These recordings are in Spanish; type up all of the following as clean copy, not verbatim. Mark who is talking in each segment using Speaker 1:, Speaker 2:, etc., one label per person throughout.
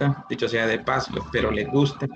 Speaker 1: gusta. Dicho sea de paso, espero les guste.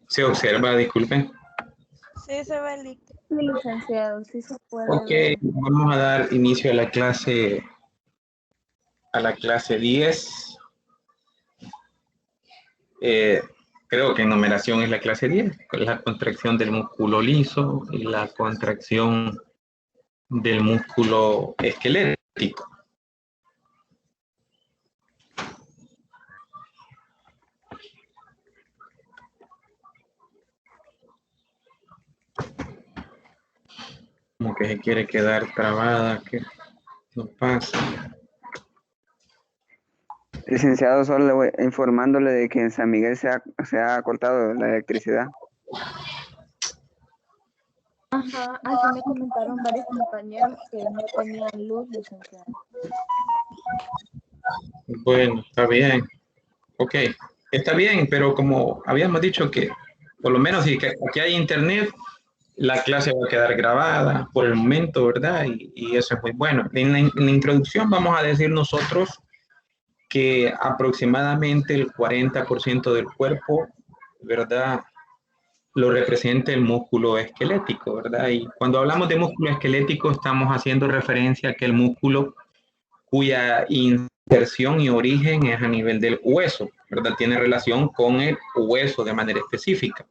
Speaker 1: Se observa, disculpen.
Speaker 2: Sí, se ve el
Speaker 3: licenciado, sí se puede
Speaker 1: Ok,
Speaker 3: ver.
Speaker 1: vamos a dar inicio a la clase 10. Creo que en numeración es la clase 10, la contracción del músculo liso y la contracción del músculo esquelético. Como que se quiere quedar trabada, que no pasa.
Speaker 4: Licenciado, solo le voy informándole de que en San Miguel se ha cortado la electricidad.
Speaker 3: Ajá, así me comentaron varios compañeros que no tenían luz, licenciado.
Speaker 1: Bueno, está bien. Ok, está bien, pero como habíamos dicho que por lo menos si aquí hay internet, la clase va a quedar grabada por el momento, ¿verdad? Y eso es muy bueno. En la introducción vamos a decir nosotros que aproximadamente el 40% del cuerpo, ¿verdad?, lo representa el músculo esquelético, ¿verdad? Y cuando hablamos de músculo esquelético estamos haciendo referencia a que el músculo cuya inserción y origen es a nivel del hueso, ¿verdad? Tiene relación con el hueso de manera específica.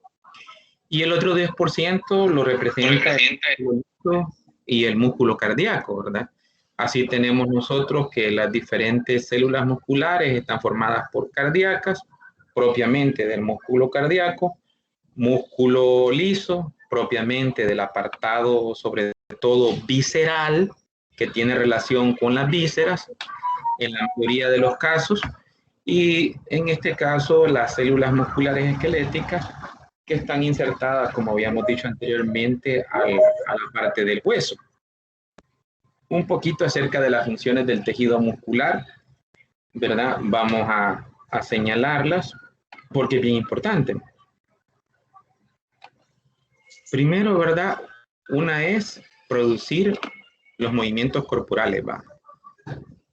Speaker 1: Y el otro 10% lo representa el músculo y el músculo cardíaco, ¿verdad? Así tenemos nosotros que las diferentes células musculares están formadas por cardíacas, propiamente del músculo cardíaco, músculo liso, propiamente del apartado sobre todo visceral, que tiene relación con las vísceras, en la mayoría de los casos, y en este caso las células musculares esqueléticas que están insertadas, como habíamos dicho anteriormente, a la parte del hueso. Un poquito acerca de las funciones del tejido muscular, ¿verdad? Vamos a señalarlas porque es bien importante. Primero, ¿verdad? Una es producir los movimientos corporales, ¿va?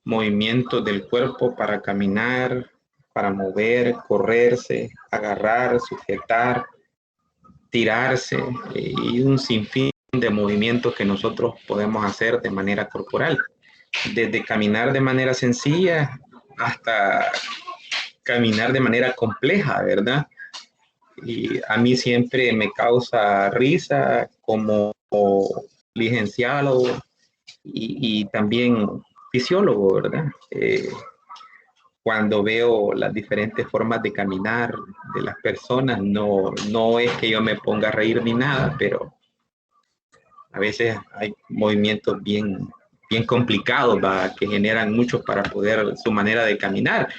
Speaker 1: Movimientos del cuerpo para caminar, para mover, correrse, agarrar, sujetar, tirarse y un sinfín de movimientos que nosotros podemos hacer de manera corporal. Desde caminar de manera sencilla hasta caminar de manera compleja, ¿verdad? Y a mí siempre me causa risa como licenciado y también fisiólogo, ¿verdad? Cuando veo las diferentes formas de caminar de las personas, no es que yo me ponga a reír ni nada, pero a veces hay movimientos bien complicados, ¿va?, que generan mucho para poder su manera de caminar.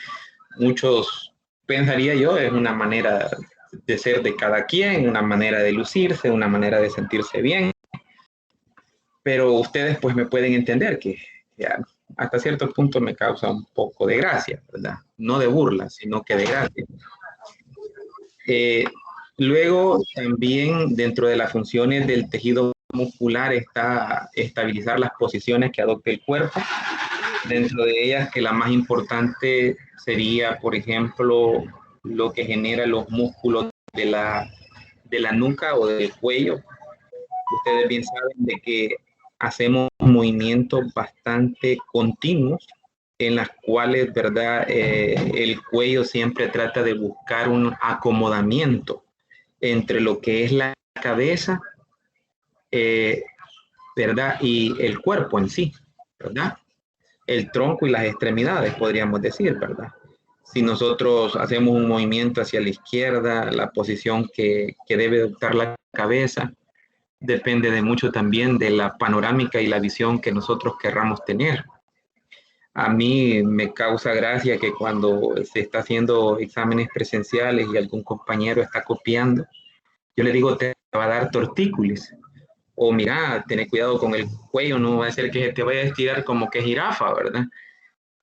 Speaker 1: Muchos, pensaría yo, es una manera de ser de cada quien, una manera de lucirse, una manera de sentirse bien. Pero ustedes pues me pueden entender que ya, hasta cierto punto me causa un poco de gracia, ¿verdad? No de burla, sino que de gracia. Eh, Luego, también dentro de las funciones del tejido muscular está estabilizar las posiciones que adopte el cuerpo. Dentro de ellas, que la más importante sería, por ejemplo, lo que genera los músculos de la nuca o del cuello. Ustedes bien saben de que hacemos movimientos bastante continuos en las cuales, ¿verdad? El cuello siempre trata de buscar un acomodamiento entre lo que es la cabeza, eh, ¿verdad? Y el cuerpo en sí, ¿verdad? El tronco y las extremidades, podríamos decir, ¿verdad? Si nosotros hacemos un movimiento hacia la izquierda, la posición que debe adoptar la cabeza depende de mucho también de la panorámica y la visión que nosotros querramos tener. A mí me causa gracia que cuando se está haciendo exámenes presenciales y algún compañero está copiando, yo le digo, te va a dar tortícolis. O mira, ten cuidado con el cuello, no va a ser que se te vaya a estirar como que jirafa, ¿verdad?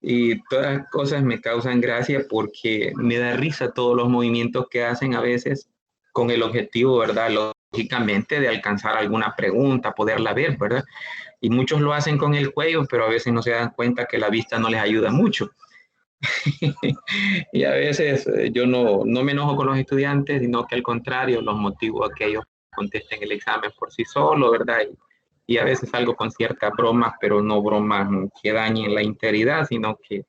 Speaker 1: Y todas las cosas me causan gracia porque me da risa todos los movimientos que hacen a veces con el objetivo, ¿verdad? Lógicamente de alcanzar alguna pregunta, poderla ver, ¿verdad? Y muchos lo hacen con el cuello, pero a veces no se dan cuenta que la vista no les ayuda mucho. Y a veces yo no me enojo con los estudiantes, sino que al contrario, los motivo a que ellos contesten el examen por sí solos, ¿verdad? Y a veces salgo con ciertas bromas, pero no bromas que dañen la integridad, sino que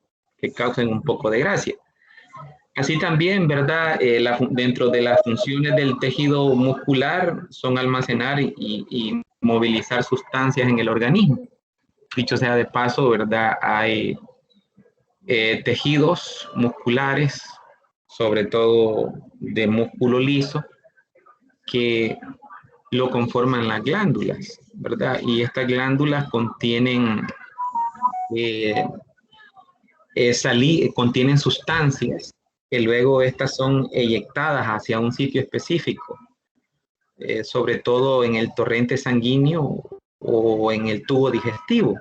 Speaker 1: causen un poco de gracia. Así también, ¿verdad? Dentro de las funciones del tejido muscular son almacenar y movilizar sustancias en el organismo. Dicho sea de paso, ¿verdad? Hay tejidos musculares, sobre todo de músculo liso, que lo conforman las glándulas, ¿verdad? Y estas glándulas contienen sustancias que luego estas son eyectadas hacia un sitio específico, sobre todo en el torrente sanguíneo o en el tubo digestivo,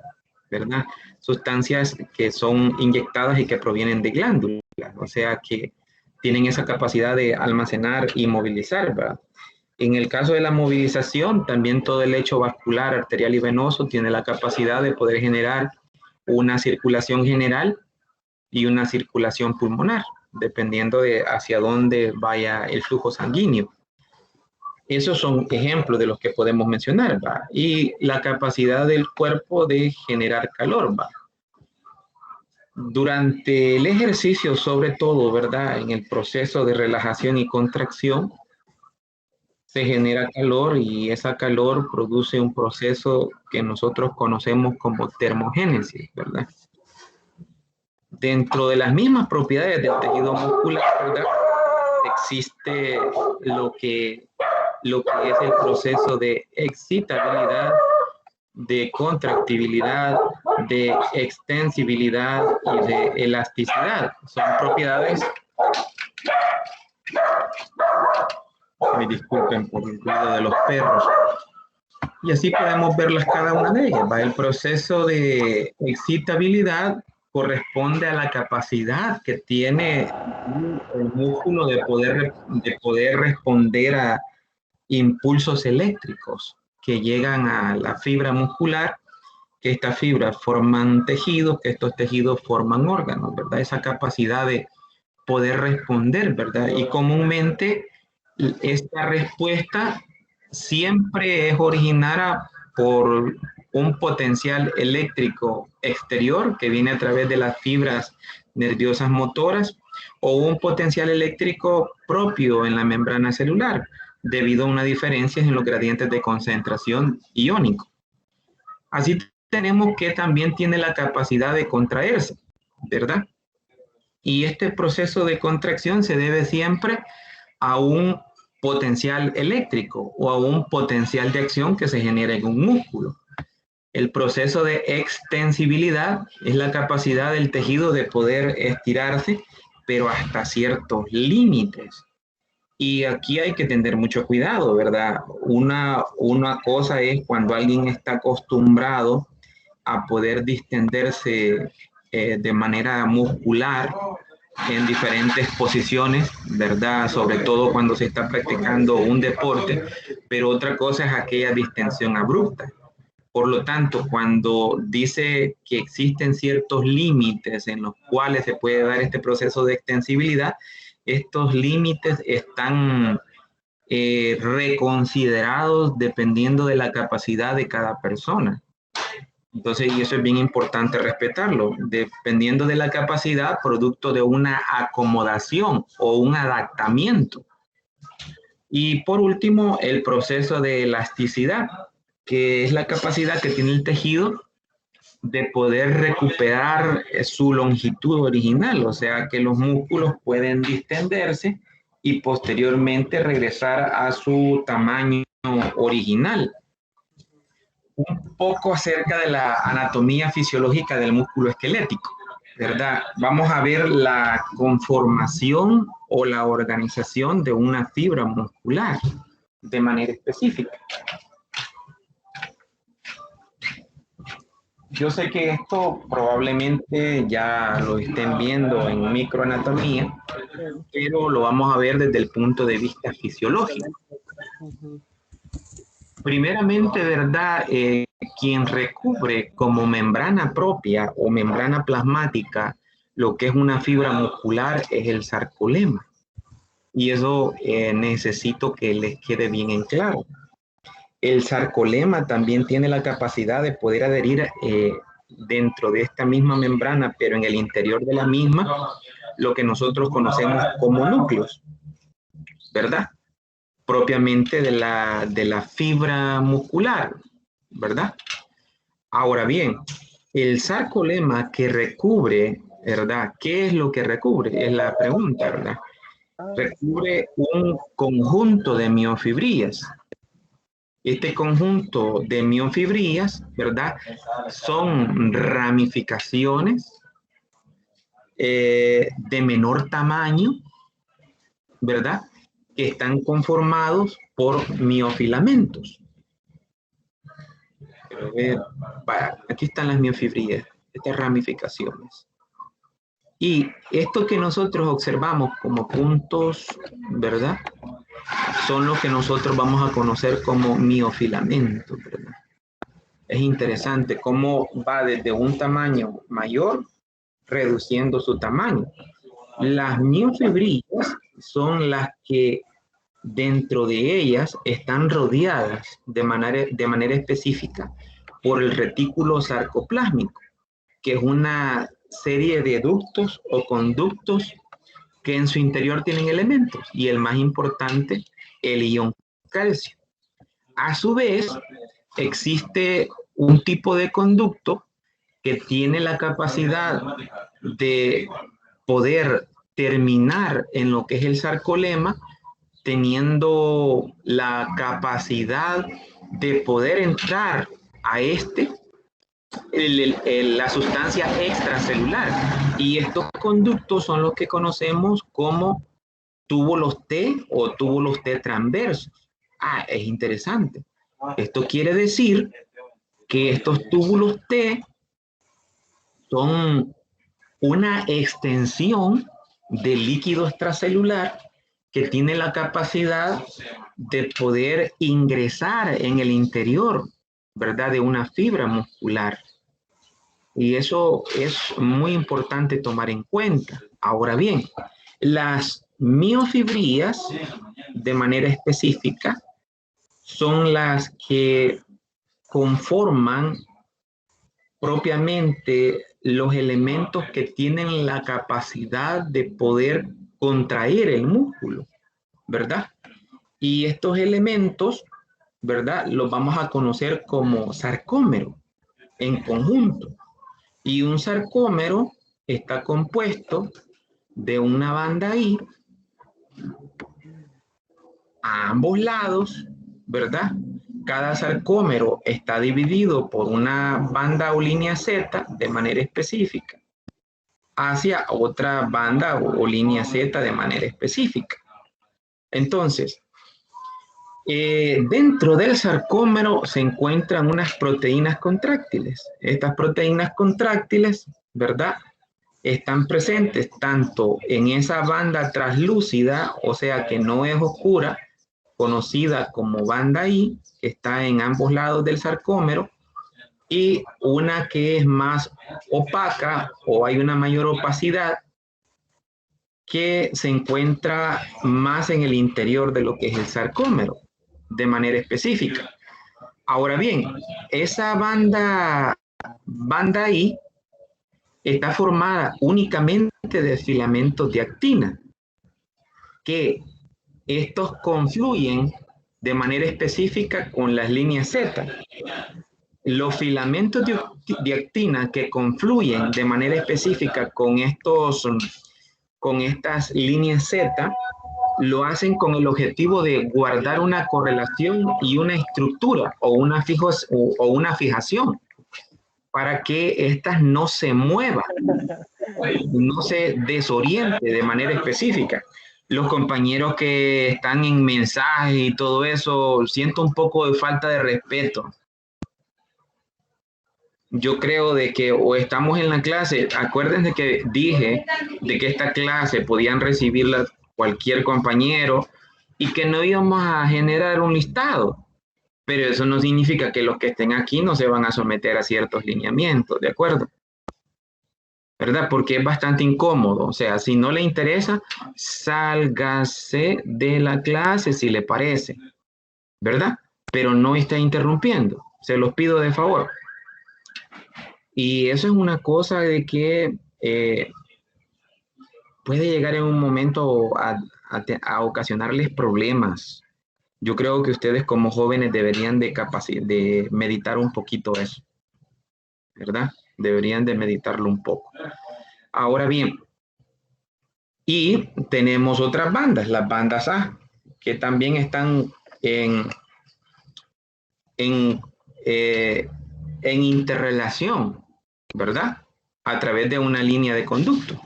Speaker 1: ¿verdad? Sustancias que son inyectadas y que provienen de glándulas, o sea que tienen esa capacidad de almacenar y movilizar, ¿verdad? En el caso de la movilización, también todo el lecho vascular, arterial y venoso tiene la capacidad de poder generar una circulación general y una circulación pulmonar, dependiendo de hacia dónde vaya el flujo sanguíneo. Esos son ejemplos de los que podemos mencionar, ¿va? Y la capacidad del cuerpo de generar calor, ¿va? Durante el ejercicio, sobre todo, ¿verdad? En el proceso de relajación y contracción, se genera calor y esa calor produce un proceso que nosotros conocemos como termogénesis, ¿verdad? Dentro de las mismas propiedades del tejido muscular, ¿verdad? Existe lo que es el proceso de excitabilidad, de contractibilidad, de extensibilidad y de elasticidad. Son propiedades, me disculpen por el ruido de los perros, y así podemos verlas cada una de ellas. El proceso de excitabilidad corresponde a la capacidad que tiene el músculo de poder responder a impulsos eléctricos que llegan a la fibra muscular, que estas fibras forman tejidos, que estos tejidos forman órganos, ¿verdad? Esa capacidad de poder responder, ¿verdad? Y comúnmente esta respuesta siempre es originada por un potencial eléctrico exterior que viene a través de las fibras nerviosas motoras o un potencial eléctrico propio en la membrana celular debido a una diferencia en los gradientes de concentración iónico. Así tenemos que también tiene la capacidad de contraerse, ¿verdad? Y este proceso de contracción se debe siempre a un potencial eléctrico o a un potencial de acción que se genera en un músculo. El proceso de extensibilidad es la capacidad del tejido de poder estirarse, pero hasta ciertos límites. Y aquí hay que tener mucho cuidado, ¿verdad? Una cosa es cuando alguien está acostumbrado a poder distenderse de manera muscular en diferentes posiciones, ¿verdad? Sobre todo cuando se está practicando un deporte, pero otra cosa es aquella distensión abrupta. Por lo tanto, cuando dice que existen ciertos límites en los cuales se puede dar este proceso de extensibilidad, estos límites están reconsiderados dependiendo de la capacidad de cada persona. Entonces, y eso es bien importante respetarlo, dependiendo de la capacidad, producto de una acomodación o un adaptamiento. Y por último, el proceso de elasticidad, que es la capacidad que tiene el tejido de poder recuperar su longitud original, o sea que los músculos pueden distenderse y posteriormente regresar a su tamaño original. Un poco acerca de la anatomía fisiológica del músculo esquelético, ¿verdad? Vamos a ver la conformación o la organización de una fibra muscular de manera específica. Yo sé que esto probablemente ya lo estén viendo en microanatomía, pero lo vamos a ver desde el punto de vista fisiológico. Primeramente, ¿verdad? Quien recubre como membrana propia o membrana plasmática lo que es una fibra muscular es el sarcolema. Y eso necesito que les quede bien en claro. El sarcolema también tiene la capacidad de poder adherir dentro de esta misma membrana, pero en el interior de la misma, lo que nosotros conocemos como núcleos, ¿verdad? Propiamente de la fibra muscular, ¿verdad? Ahora bien, el sarcolema que recubre, ¿verdad? ¿Qué es lo que recubre? Es la pregunta, ¿verdad? Recubre un conjunto de miofibrillas. Este conjunto de miofibrillas, ¿verdad? Son ramificaciones de menor tamaño, ¿verdad? Que están conformados por miofilamentos. Aquí están las miofibrillas, estas ramificaciones. Y esto que nosotros observamos como puntos, ¿verdad? Son los que nosotros vamos a conocer como miofilamentos, ¿verdad? Es interesante cómo va desde un tamaño mayor reduciendo su tamaño. Las miofibrillas son las que dentro de ellas están rodeadas de manera específica por el retículo sarcoplásmico, que es una serie de ductos o conductos que en su interior tienen elementos, y el más importante, el ion calcio. A su vez, existe un tipo de conducto que tiene la capacidad de poder terminar en lo que es el sarcolema, teniendo la capacidad de poder entrar a la sustancia extracelular. Y estos conductos son los que conocemos como túbulos T o túbulos T transversos. Es interesante. Esto quiere decir que estos túbulos T son una extensión del líquido extracelular que tiene la capacidad de poder ingresar en el interior, ¿verdad?, de una fibra muscular. Y eso es muy importante tomar en cuenta. Ahora bien, las miofibrillas, de manera específica, son las que conforman propiamente los elementos que tienen la capacidad de poder contraer el músculo, ¿verdad? Y estos elementos, ¿verdad?, los vamos a conocer como sarcómero en conjunto. Y un sarcómero está compuesto de una banda I a ambos lados, ¿verdad? Cada sarcómero está dividido por una banda o línea Z de manera específica hacia otra banda o línea Z de manera específica. Entonces, dentro del sarcómero se encuentran unas proteínas contráctiles. Estas proteínas contráctiles, ¿verdad?, están presentes tanto en esa banda translúcida, o sea que no es oscura, conocida como banda I, que está en ambos lados del sarcómero, y una que es más opaca o hay una mayor opacidad que se encuentra más en el interior de lo que es el sarcómero, de manera específica. Ahora bien, esa banda I está formada únicamente de filamentos de actina, que estos confluyen de manera específica con las líneas Z. Los filamentos de actina que confluyen de manera específica con estas líneas Z, lo hacen con el objetivo de guardar una correlación y una estructura o una fijación para que éstas no se muevan, no se desoriente de manera específica. Los compañeros que están en mensajes y todo eso, siento un poco de falta de respeto. Yo creo de que o estamos en la clase, acuérdense que dije de que esta clase podían recibirla cualquier compañero y que no íbamos a generar un listado, pero eso no significa que los que estén aquí no se van a someter a ciertos lineamientos, ¿de acuerdo? ¿Verdad? Porque es bastante incómodo, o sea, si no le interesa, sálgase de la clase si le parece, ¿verdad? Pero no está interrumpiendo, se los pido de favor. Y eso es una cosa de que puede llegar en un momento a ocasionarles problemas. Yo creo que ustedes como jóvenes deberían de meditar un poquito eso, ¿verdad? Deberían de meditarlo un poco. Ahora bien, y tenemos otras bandas, las bandas A, que también están en interrelación, ¿verdad? A través de una línea de conducto.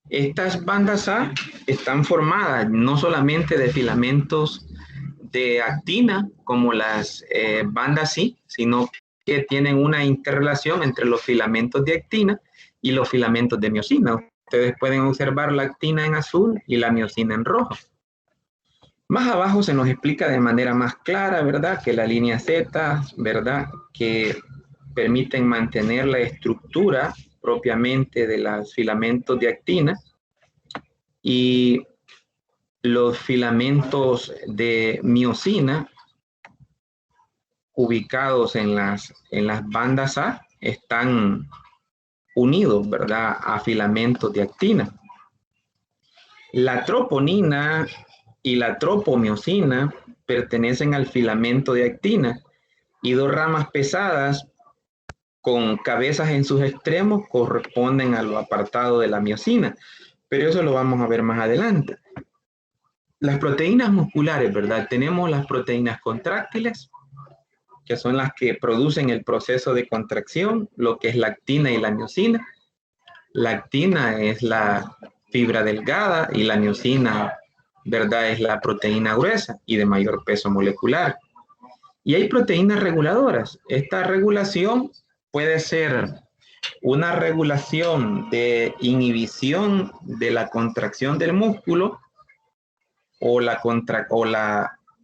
Speaker 1: Estas bandas A están formadas no solamente de filamentos de actina, como las bandas I, sino que tienen una interrelación entre los filamentos de actina y los filamentos de miosina. Ustedes pueden observar la actina en azul y la miosina en rojo. Más abajo se nos explica de manera más clara, ¿verdad? Que la línea Z, ¿verdad? Que permiten mantener la estructura propiamente de los filamentos de actina y los filamentos de miosina ubicados en las bandas A están unidos, ¿verdad? A filamentos de actina. La troponina y la tropomiosina pertenecen al filamento de actina y dos ramas pesadas con cabezas en sus extremos corresponden a lo apartado de la miosina, pero eso lo vamos a ver más adelante. Las proteínas musculares, ¿verdad? Tenemos las proteínas contráctiles, que son las que producen el proceso de contracción, lo que es la actina y la miosina. La actina es la fibra delgada y la miosina, ¿verdad? Es la proteína gruesa y de mayor peso molecular. Y hay proteínas reguladoras. Esta regulación puede ser una regulación de inhibición de la contracción del músculo o la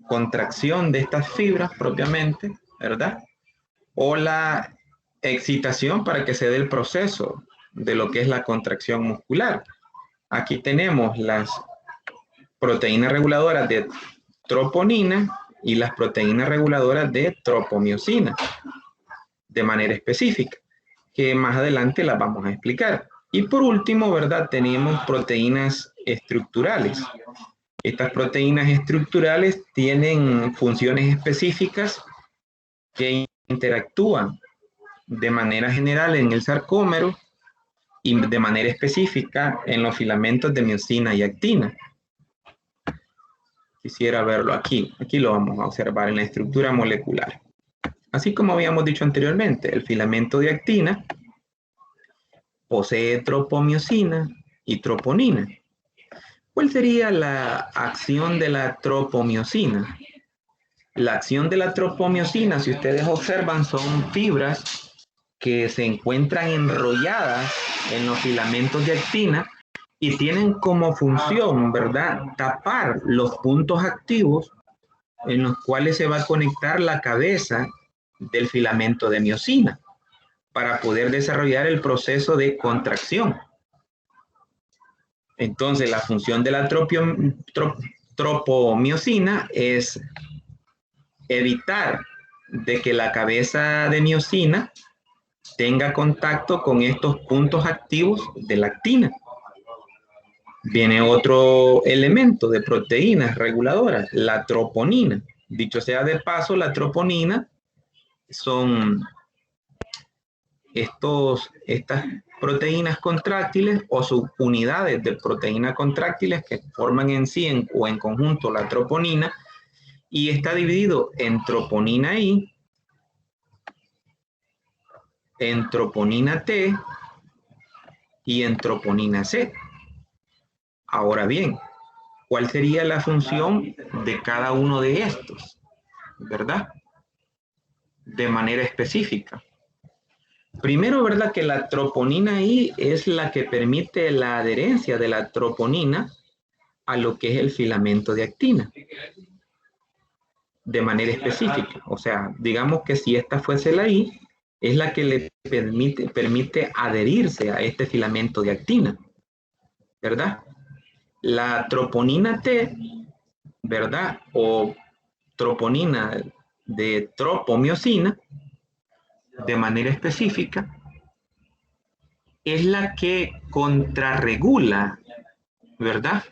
Speaker 1: contracción de estas fibras propiamente, ¿verdad? O la excitación para que se dé el proceso de lo que es la contracción muscular. Aquí tenemos las proteínas reguladoras de troponina y las proteínas reguladoras de tropomiosina de manera específica, que más adelante las vamos a explicar. Y por último, ¿verdad? Tenemos proteínas estructurales. Estas proteínas estructurales tienen funciones específicas que interactúan de manera general en el sarcómero y de manera específica en los filamentos de miosina y actina. Quisiera verlo aquí. Aquí lo vamos a observar en la estructura molecular. Así como habíamos dicho anteriormente, el filamento de actina posee tropomiosina y troponina. ¿Cuál sería la acción de la tropomiosina? La acción de la tropomiosina, si ustedes observan, son fibras que se encuentran enrolladas en los filamentos de actina y tienen como función, ¿verdad?, tapar los puntos activos en los cuales se va a conectar la cabeza del filamento de miosina para poder desarrollar el proceso de contracción. Entonces, la función de la tropomiosina es evitar de que la cabeza de miosina tenga contacto con estos puntos activos de la actina. Viene otro elemento de proteínas reguladoras, la troponina. Dicho sea de paso, la troponina son estas proteínas contráctiles o subunidades de proteínas contráctiles que forman en sí o en conjunto la troponina, y está dividido en troponina I, en troponina T y en troponina C. Ahora bien, ¿cuál sería la función de cada uno de estos? ¿Verdad? De manera específica. Primero, ¿verdad?, que la troponina I es la que permite la adherencia de la troponina a lo que es el filamento de actina. De manera específica. O sea, digamos que si esta fuese la I, es la que le permite adherirse a este filamento de actina. ¿Verdad? La troponina T, ¿verdad?, o troponina de tropomiosina, de manera específica, es la que contrarregula, ¿verdad?,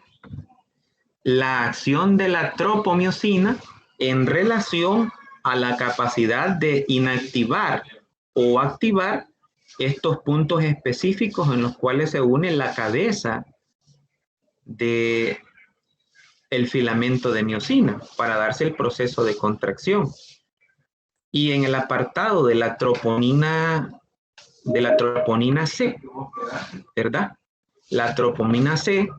Speaker 1: la acción de la tropomiosina en relación a la capacidad de inactivar o activar estos puntos específicos en los cuales se une la cabeza de el filamento de miosina para darse el proceso de contracción. Y en el apartado de la troponina C, ¿verdad? La troponina C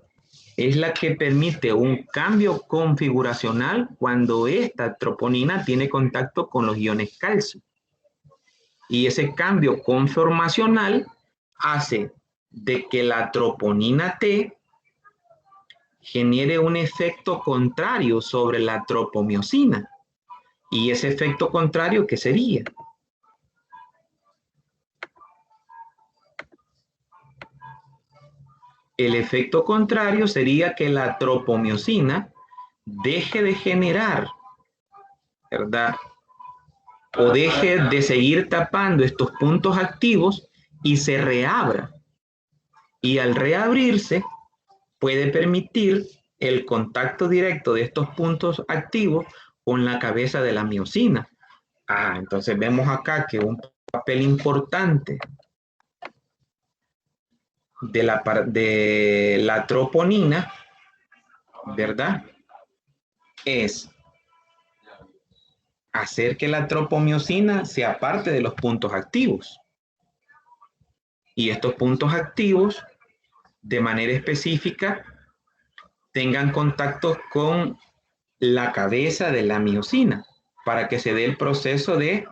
Speaker 1: es la que permite un cambio configuracional cuando esta troponina tiene contacto con los iones calcio. Y ese cambio conformacional hace de que la troponina T genere un efecto contrario sobre la tropomiosina. ¿Y ese efecto contrario qué sería? El efecto contrario sería que la tropomiosina deje de generar, ¿verdad?, o deje de seguir tapando estos puntos activos y se reabra. Y al reabrirse, puede permitir el contacto directo de estos puntos activos con la cabeza de la miosina. Entonces vemos acá que un papel importante de la troponina, ¿verdad?, es hacer que la tropomiosina sea parte de los puntos activos. Y estos puntos activos, de manera específica, tengan contacto con la cabeza de la miosina para que se dé el proceso de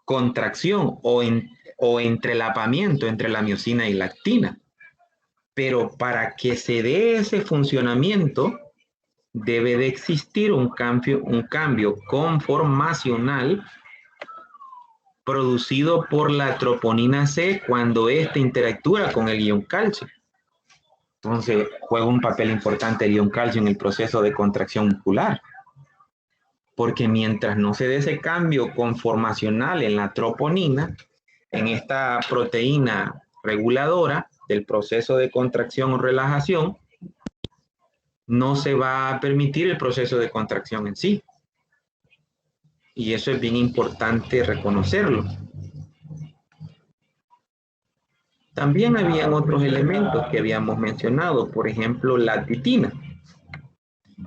Speaker 1: contracción o entrelapamiento entre la miosina y la actina. Pero para que se dé ese funcionamiento, debe de existir un cambio conformacional producido por la troponina C cuando ésta interactúa con el ion calcio. Entonces, juega un papel importante el ion calcio en el proceso de contracción muscular. Porque mientras no se dé ese cambio conformacional en la troponina, en esta proteína reguladora del proceso de contracción o relajación, no se va a permitir el proceso de contracción en sí. Y eso es bien importante reconocerlo. También habían otros elementos que habíamos mencionado, por ejemplo, la titina,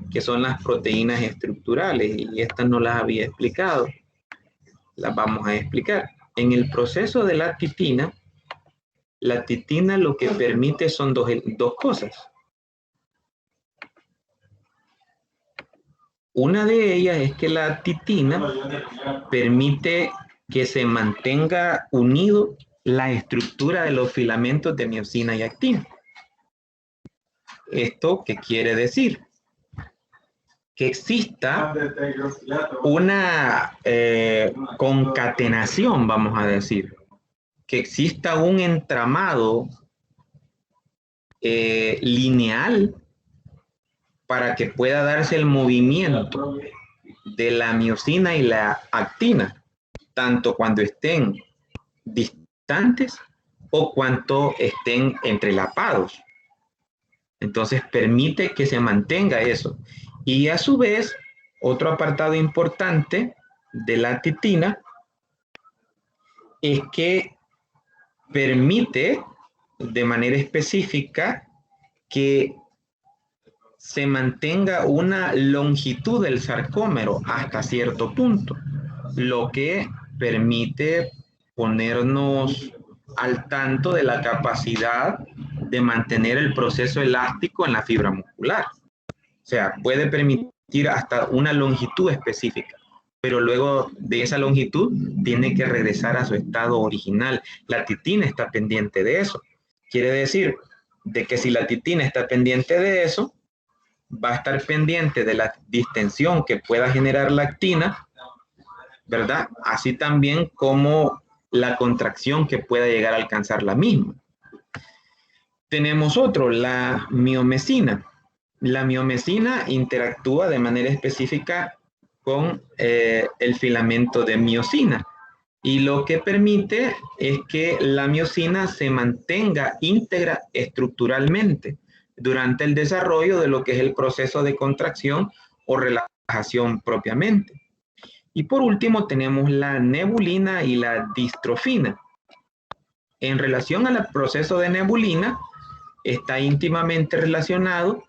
Speaker 1: que son las proteínas estructurales, y estas no las había explicado. Las vamos a explicar. En el proceso de la titina lo que permite son dos cosas. Una de ellas es que la titina permite que se mantenga unido la estructura de los filamentos de miosina y actina. ¿Esto qué quiere decir? Que exista una concatenación, vamos a decir, que exista un entramado lineal para que pueda darse el movimiento de la miosina y la actina, tanto cuando estén distantes o cuando estén entrelapados. Entonces permite que se mantenga eso. Y a su vez, otro apartado importante de la titina es que permite de manera específica que se mantenga una longitud del sarcómero hasta cierto punto, lo que permite ponernos al tanto de la capacidad de mantener el proceso elástico en la fibra muscular. O sea, puede permitir hasta una longitud específica, pero luego de esa longitud tiene que regresar a su estado original. La titina está pendiente de eso. Quiere decir de que si la titina está pendiente de eso, va a estar pendiente de la distensión que pueda generar la actina, ¿verdad? Así también como la contracción que pueda llegar a alcanzar la misma. Tenemos otro, la miomesina. La miomesina interactúa de manera específica con el filamento de miosina y lo que permite es que la miosina se mantenga íntegra estructuralmente durante el desarrollo de lo que es el proceso de contracción o relajación propiamente. Y por último tenemos la nebulina y la distrofina. En relación al proceso de nebulina, está íntimamente relacionado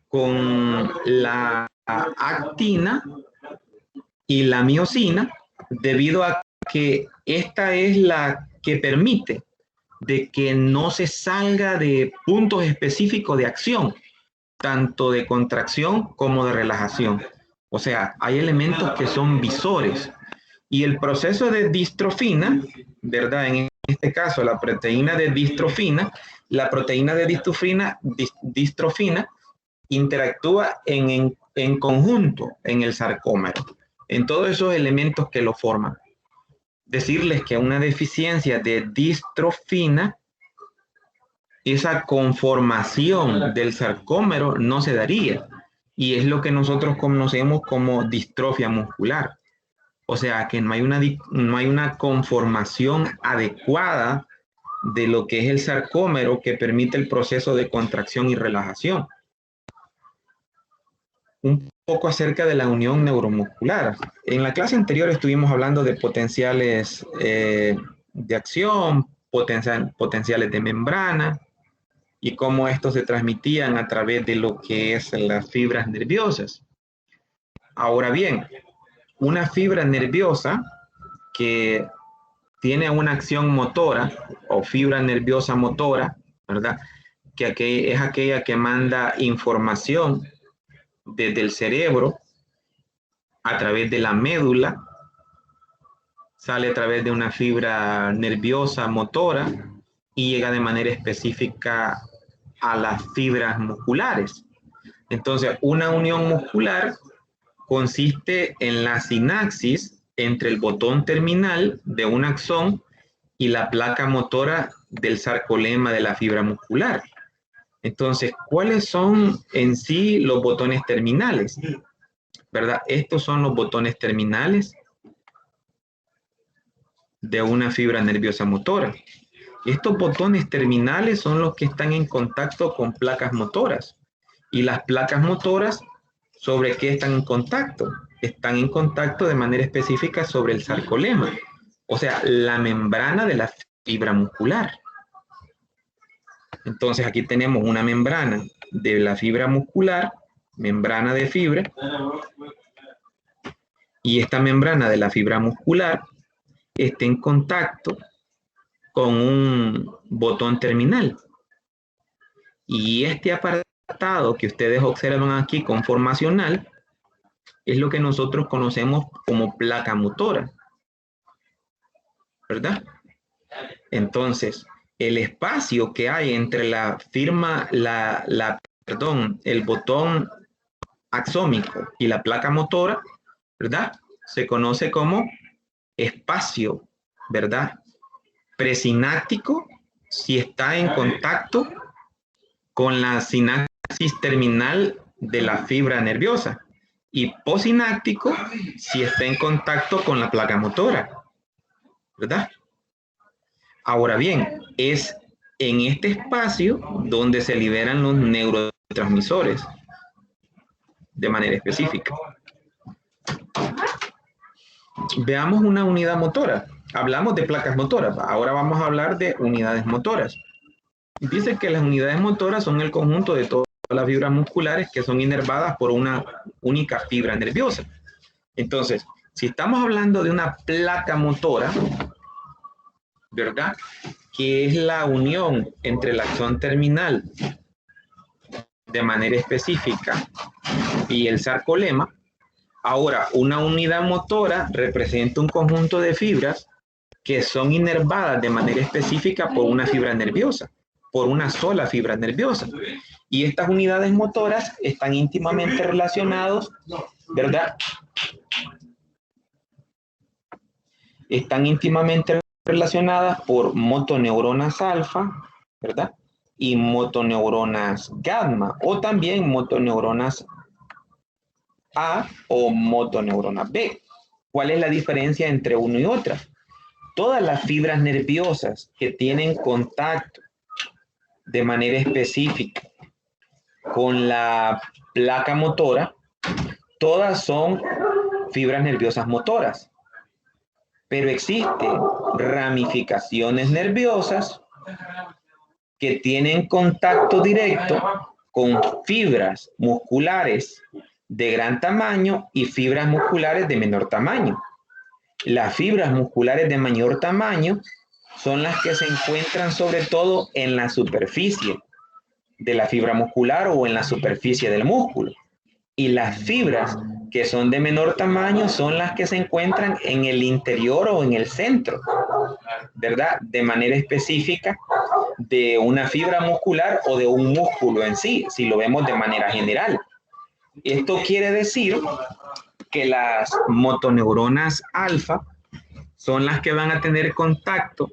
Speaker 1: con la actina y la miosina, debido a que esta es la que permite de que no se salga de puntos específicos de acción, tanto de contracción como de relajación. O sea, hay elementos que son visores. Y el proceso de distrofina, ¿verdad? En este caso, la proteína de distrofina interactúa en conjunto en el sarcómero, en todos esos elementos que lo forman. Decirles que una deficiencia de distrofina, esa conformación del sarcómero no se daría, y es lo que nosotros conocemos como distrofia muscular. O sea, que no hay una conformación adecuada de lo que es el sarcómero que permite el proceso de contracción y relajación. Un poco acerca de la unión neuromuscular. En la clase anterior estuvimos hablando de potenciales de acción, potenciales de membrana y cómo estos se transmitían a través de lo que es las fibras nerviosas. Ahora bien, una fibra nerviosa que tiene una acción motora o fibra nerviosa motora, ¿verdad? Que es aquella que manda información desde el cerebro a través de la médula, sale a través de una fibra nerviosa motora y llega de manera específica a las fibras musculares. Entonces, una unión muscular consiste en la sinapsis entre el botón terminal de un axón y la placa motora del sarcolema de la fibra muscular. Entonces, ¿cuáles son en sí los botones terminales? ¿Verdad? Estos son los botones terminales de una fibra nerviosa motora. Estos botones terminales son los que están en contacto con placas motoras. Y las placas motoras, ¿sobre qué están en contacto? Están en contacto de manera específica sobre el sarcolema, o sea, la membrana de la fibra muscular. Entonces aquí tenemos una membrana de la fibra muscular, membrana de fibra, y esta membrana de la fibra muscular está en contacto con un botón terminal. Y este apartado que ustedes observan aquí conformacional es lo que nosotros conocemos como placa motora. ¿verdad? Entonces, el espacio que hay entre el botón axómico y la placa motora, ¿verdad? Se conoce como espacio, ¿verdad? Presináptico si está en contacto con la sinapsis terminal de la fibra nerviosa y posináptico si está en contacto con la placa motora, ¿verdad? Ahora bien, es en este espacio donde se liberan los neurotransmisores de manera específica. Veamos una unidad motora. Hablamos de placas motoras, ahora vamos a hablar de unidades motoras. Dice que las unidades motoras son el conjunto de todas las fibras musculares que son inervadas por una única fibra nerviosa. Entonces, si estamos hablando de una placa motora, ¿verdad? Que es la unión entre el axón terminal de manera específica y el sarcolema. Ahora, una unidad motora representa un conjunto de fibras que son inervadas de manera específica por una fibra nerviosa, por una sola fibra nerviosa. Y estas unidades motoras están íntimamente relacionadas, ¿verdad? Están íntimamente relacionadas por motoneuronas alfa, ¿verdad? Y motoneuronas gamma, o también motoneuronas A o motoneuronas B. ¿Cuál es la diferencia entre uno y otra? Todas las fibras nerviosas que tienen contacto de manera específica con la placa motora, todas son fibras nerviosas motoras. Pero existen ramificaciones nerviosas que tienen contacto directo con fibras musculares de gran tamaño y fibras musculares de menor tamaño. Las fibras musculares de mayor tamaño son las que se encuentran sobre todo en la superficie de la fibra muscular o en la superficie del músculo. Y las fibras que son de menor tamaño son las que se encuentran en el interior o en el centro, ¿verdad? De manera específica de una fibra muscular o de un músculo en sí, si lo vemos de manera general. Esto quiere decir que las motoneuronas alfa son las que van a tener contacto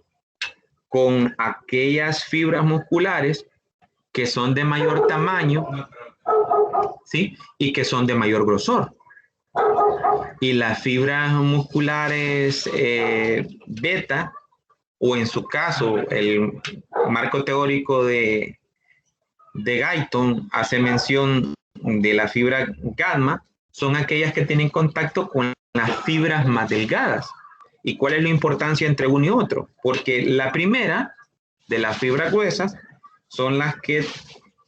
Speaker 1: con aquellas fibras musculares que son de mayor tamaño, ¿sí? Y que son de mayor grosor. Y las fibras musculares beta, o en su caso, el marco teórico de Guyton hace mención de la fibra gamma, son aquellas que tienen contacto con las fibras más delgadas. ¿Y cuál es la importancia entre uno y otro? Porque la primera, de las fibras gruesas, son las que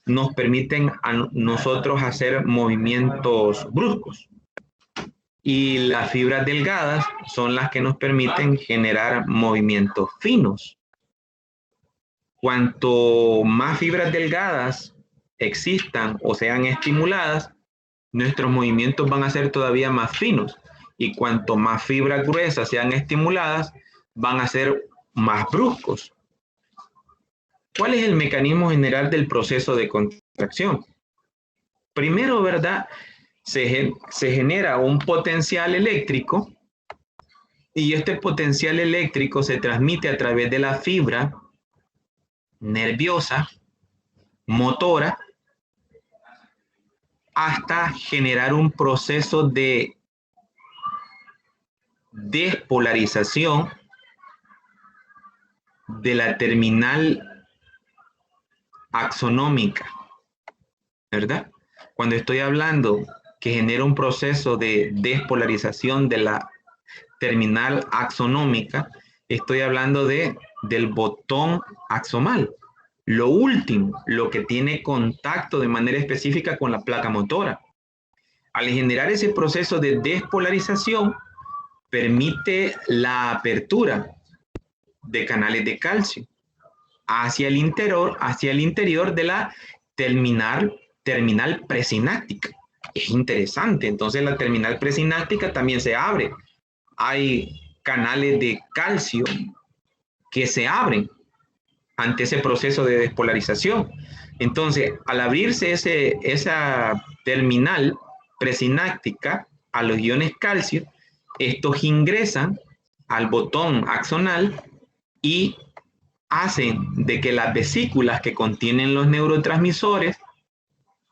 Speaker 1: nos permiten a nosotros hacer movimientos bruscos. Y las fibras delgadas son las que nos permiten generar movimientos finos. Cuanto más fibras delgadas existan o sean estimuladas, nuestros movimientos van a ser todavía más finos. Y cuanto más fibras gruesas sean estimuladas, van a ser más bruscos. ¿Cuál es el mecanismo general del proceso de contracción? Primero, ¿verdad? Se genera un potencial eléctrico y este potencial eléctrico se transmite a través de la fibra nerviosa, motora, hasta generar un proceso de despolarización de la terminal axonómica, ¿verdad? Cuando estoy hablando que genera un proceso de despolarización de la terminal axonómica, estoy hablando del botón axomal. Lo último, lo que tiene contacto de manera específica con la placa motora. Al generar ese proceso de despolarización, permite la apertura de canales de calcio hacia el interior de la terminal presináptica. Es interesante, entonces la terminal presináptica también se abre. Hay canales de calcio que se abren ante ese proceso de despolarización. Entonces, al abrirse esa terminal presináptica a los iones calcio, estos ingresan al botón axonal y hacen de que las vesículas que contienen los neurotransmisores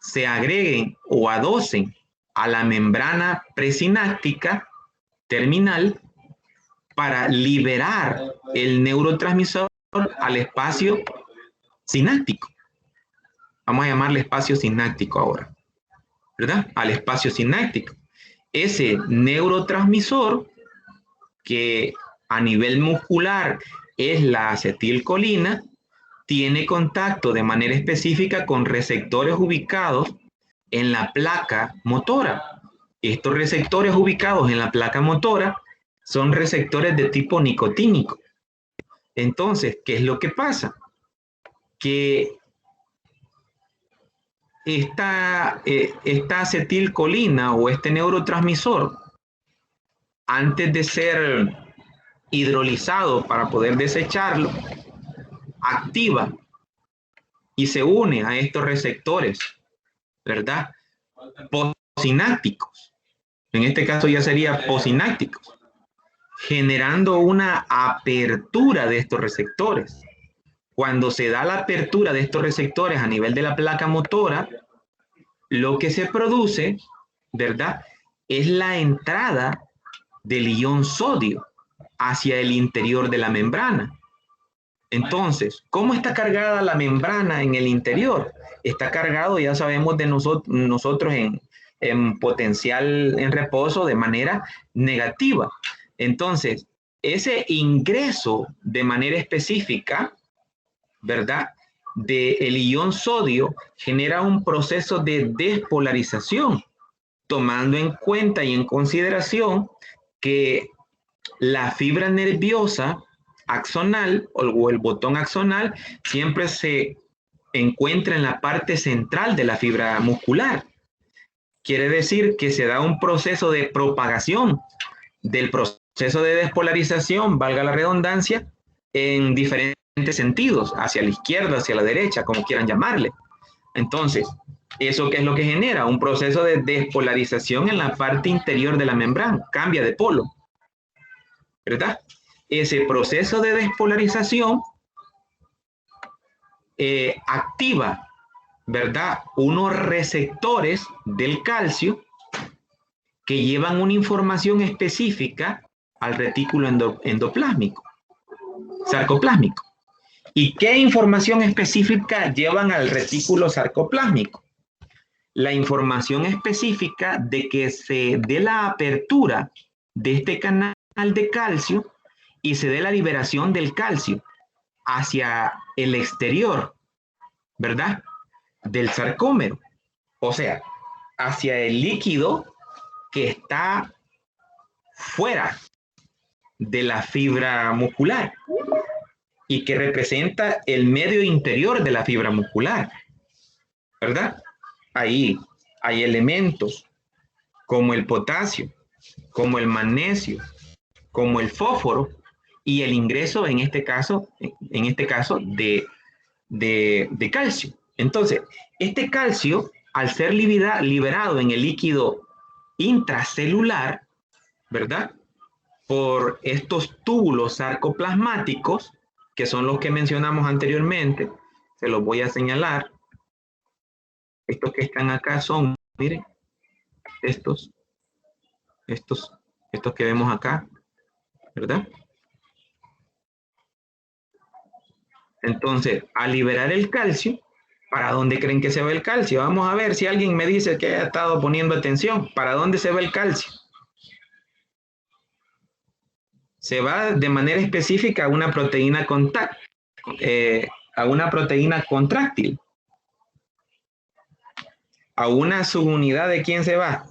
Speaker 1: se agreguen o adosen a la membrana presináptica terminal para liberar el neurotransmisor al espacio sináptico. Vamos a llamarle espacio sináptico ahora, ¿verdad? Al espacio sináptico. Ese neurotransmisor que a nivel muscular es la acetilcolina, tiene contacto de manera específica con receptores ubicados en la placa motora. Estos receptores ubicados en la placa motora son receptores de tipo nicotínico. Entonces, ¿qué es lo que pasa? Que esta acetilcolina o este neurotransmisor, antes de ser hidrolizado para poder desecharlo, activa y se une a estos receptores, ¿verdad? Posinápticos. En este caso ya sería posinápticos, generando una apertura de estos receptores. Cuando se da la apertura de estos receptores a nivel de la placa motora, lo que se produce, ¿verdad?, es la entrada del ion sodio hacia el interior de la membrana. Entonces, ¿cómo está cargada la membrana en el interior? Está cargado, ya sabemos de nosotros en potencial en reposo de manera negativa. Entonces, ese ingreso de manera específica, ¿verdad?, del ion sodio genera un proceso de despolarización, tomando en cuenta y en consideración que la fibra nerviosa axonal o el botón axonal siempre se encuentra en la parte central de la fibra muscular. Quiere decir que se da un proceso de propagación del proceso de despolarización, valga la redundancia, en diferentes sentidos, hacia la izquierda, hacia la derecha, como quieran llamarle. Entonces, ¿eso qué es lo que genera? Un proceso de despolarización en la parte interior de la membrana, cambia de polo, ¿verdad? Ese proceso de despolarización activa, ¿verdad?, unos receptores del calcio que llevan una información específica al retículo endoplásmico, sarcoplásmico. ¿Y qué información específica llevan al retículo sarcoplásmico? La información específica de que se dé la apertura de este canal de calcio y se dé la liberación del calcio hacia el exterior, ¿verdad?, del sarcómero, o sea, hacia el líquido que está fuera de la fibra muscular y que representa el medio interior de la fibra muscular, ¿verdad? Ahí hay elementos como el potasio, como el magnesio, como el fósforo y el ingreso en este caso de calcio. Entonces, este calcio, al ser liberado en el líquido intracelular, ¿verdad?, por estos túbulos sarcoplasmáticos, que son los que mencionamos anteriormente, se los voy a señalar. Estos que están acá son, miren, estos que vemos acá, ¿verdad? Entonces, al liberar el calcio, ¿para dónde creen que se va el calcio? Vamos a ver si alguien me dice que ha estado poniendo atención. ¿Para dónde se va el calcio? Se va de manera específica a una proteína contráctil. ¿A una subunidad de quién se va?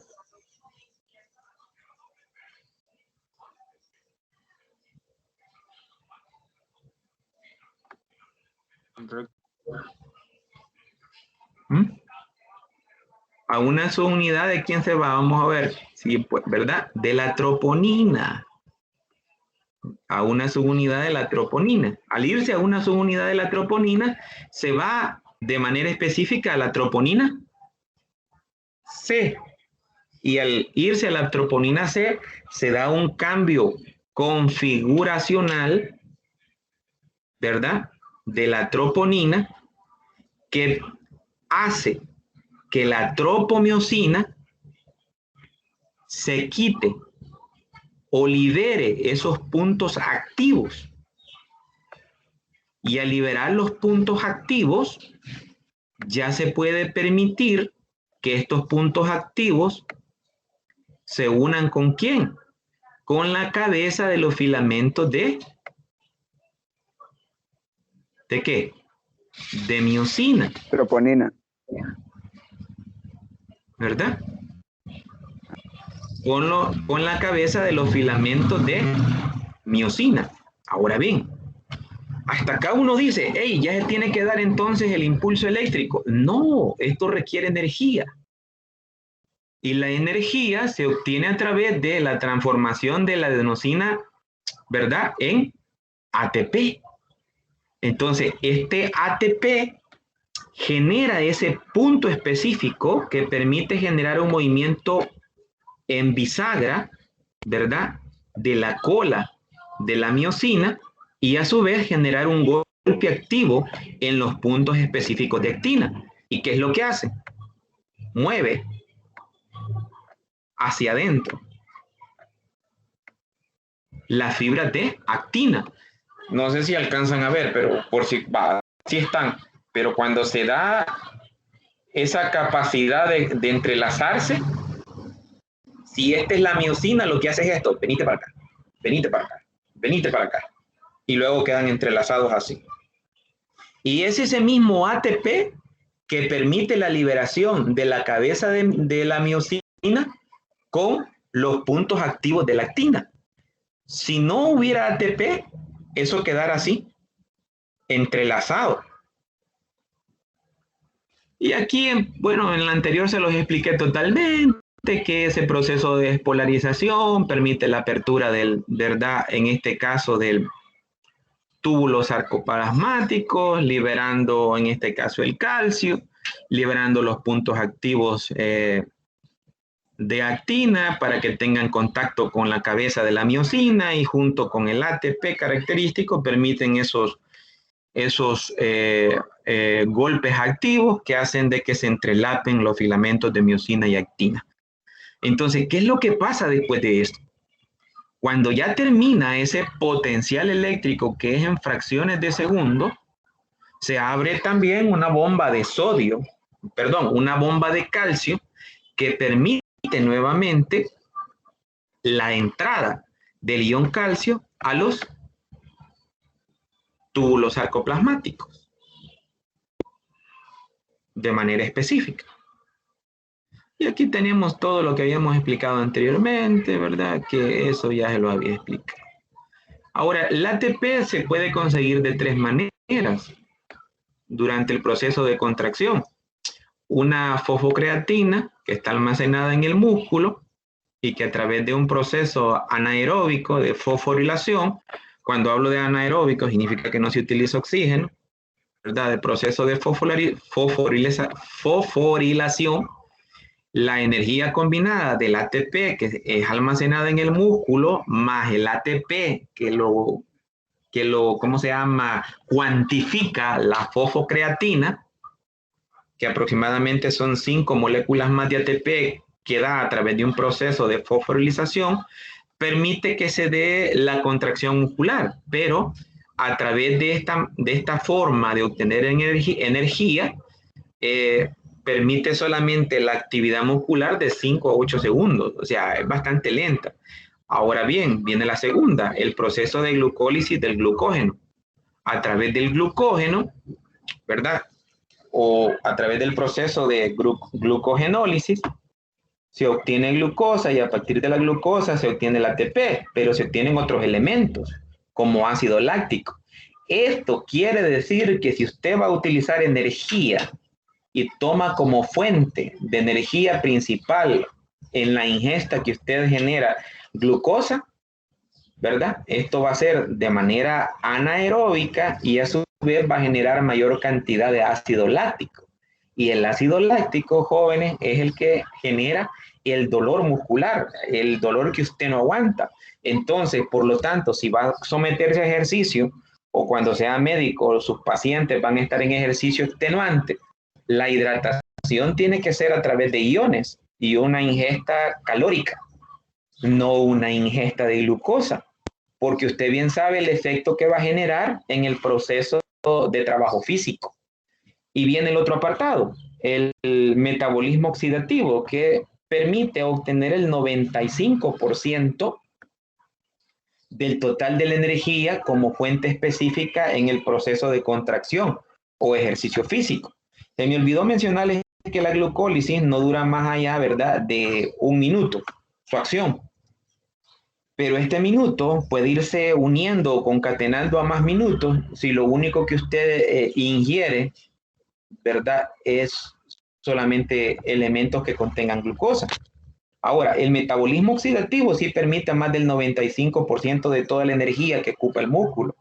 Speaker 1: A una subunidad de quién se va, vamos a ver, sí, pues, ¿verdad? De la troponina. a una subunidad de la troponina. Al irse a una subunidad de la troponina, se va de manera específica a la troponina C. Y al irse a la troponina C, se da un cambio configuracional, ¿verdad?, de la troponina, que hace que la tropomiosina se quite o libere esos puntos activos. Y al liberar los puntos activos, ya se puede permitir que estos puntos activos se unan ¿con quién? Con la cabeza de los filamentos ¿de qué? De miosina.
Speaker 4: Troponina.
Speaker 1: ¿Verdad? Con la cabeza de los filamentos de miosina. Ahora bien, hasta acá uno dice, hey, ya se tiene que dar entonces el impulso eléctrico. No, esto requiere energía. Y la energía se obtiene a través de la transformación de la adenosina, ¿verdad?, en ATP. Entonces, este ATP genera ese punto específico que permite generar un movimiento en bisagra, ¿verdad?, de la cola de la miosina, y a su vez generar un golpe activo en los puntos específicos de actina. ¿Y qué es lo que hace? Mueve hacia adentro las fibras de actina. No sé si alcanzan a ver, pero por si sí están. Pero cuando se da esa capacidad de entrelazarse, si esta es la miosina, lo que hace es esto: venite para acá, venite para acá, venite para acá. Y luego quedan entrelazados así. Y es ese mismo ATP que permite la liberación de la cabeza de la miosina con los puntos activos de la actina. Si no hubiera ATP, eso quedara así, entrelazado. Y aquí, bueno, en la anterior se los expliqué totalmente, que ese proceso de despolarización permite la apertura del, ¿verdad?, en este caso del túbulos sarcoplasmáticos, liberando en este caso el calcio, liberando los puntos activos de actina para que tengan contacto con la cabeza de la miosina, y junto con el ATP característico permiten esos golpes activos que hacen de que se entrelapen los filamentos de miosina y actina. Entonces, ¿qué es lo que pasa después de esto? Cuando ya termina ese potencial eléctrico, que es en fracciones de segundo, se abre también una bomba de sodio, perdón, una bomba de calcio, que permite nuevamente la entrada del ion calcio a los túbulos sarcoplasmáticos de manera específica. Y aquí tenemos todo lo que habíamos explicado anteriormente, ¿verdad? Que eso ya se lo había explicado. Ahora, el ATP se puede conseguir de tres maneras durante el proceso de contracción. Una fosfocreatina, que está almacenada en el músculo y que a través de un proceso anaeróbico de fosforilación, cuando hablo de anaeróbico significa que no se utiliza oxígeno, ¿verdad? El proceso de fosforilación, la energía combinada del ATP, que es almacenada en el músculo, más el ATP que lo ¿cómo se llama?, cuantifica la fosfocreatina, que aproximadamente son 5 moléculas más de ATP que da a través de un proceso de fosforilización, permite que se dé la contracción muscular, pero a través de esta forma de obtener energía, permite solamente la actividad muscular de 5 a 8 segundos, o sea, es bastante lenta. Ahora bien, viene la segunda, el proceso de glucólisis del glucógeno. A través del glucógeno, ¿verdad?, o a través del proceso de glucogenólisis, se obtiene glucosa, y a partir de la glucosa se obtiene el ATP, pero se obtienen otros elementos, como ácido láctico. Esto quiere decir que si usted va a utilizar energía y toma como fuente de energía principal en la ingesta que usted genera glucosa, ¿verdad? Esto va a ser de manera anaeróbica y a su vez va a generar mayor cantidad de ácido láctico. Y el ácido láctico, jóvenes, es el que genera el dolor muscular, el dolor que usted no aguanta. Entonces, por lo tanto, si va a someterse a ejercicio o cuando sea médico, sus pacientes van a estar en ejercicio extenuante, la hidratación tiene que ser a través de iones y una ingesta calórica, no una ingesta de glucosa, porque usted bien sabe el efecto que va a generar en el proceso de trabajo físico. Y viene el otro apartado, el metabolismo oxidativo, que permite obtener el 95% del total de la energía como fuente específica en el proceso de contracción o ejercicio físico. Se me olvidó mencionarles que la glucólisis no dura más allá, ¿verdad?, de 1 minuto, su acción. Pero este minuto puede irse uniendo o concatenando a más minutos si lo único que usted ingiere, ¿verdad?, es solamente elementos que contengan glucosa. Ahora, el metabolismo oxidativo sí permite más del 95% de toda la energía que ocupa el músculo.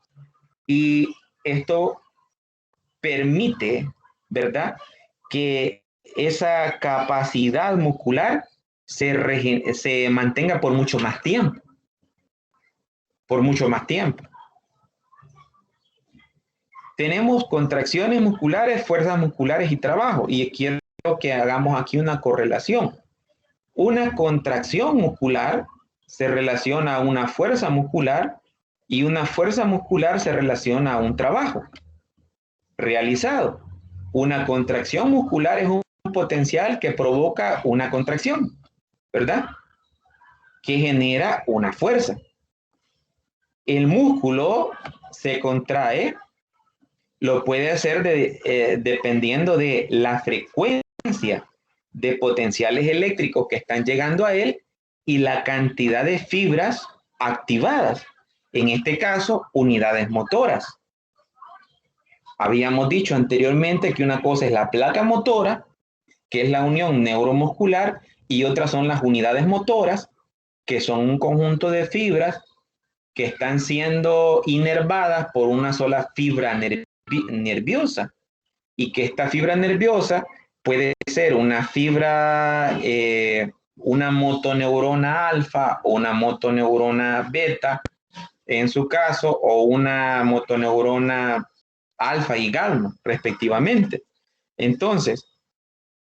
Speaker 1: Y esto permite, ¿verdad?, que esa capacidad muscular se mantenga por mucho más tiempo. Por mucho más tiempo. Tenemos contracciones musculares, fuerzas musculares y trabajo. Y quiero que hagamos aquí una correlación. Una contracción muscular se relaciona a una fuerza muscular y una fuerza muscular se relaciona a un trabajo realizado. Una contracción muscular es un potencial que provoca una contracción, ¿verdad?, que genera una fuerza. El músculo se contrae, lo puede hacer dependiendo de la frecuencia de potenciales eléctricos que están llegando a él y la cantidad de fibras activadas, en este caso, unidades motoras. Habíamos dicho anteriormente que una cosa es la placa motora, que es la unión neuromuscular, y otras son las unidades motoras, que son un conjunto de fibras que están siendo inervadas por una sola fibra nerviosa, y que esta fibra nerviosa puede ser una fibra, una motoneurona alfa o una motoneurona beta, en su caso, o una motoneurona alfa y gamma, respectivamente. Entonces,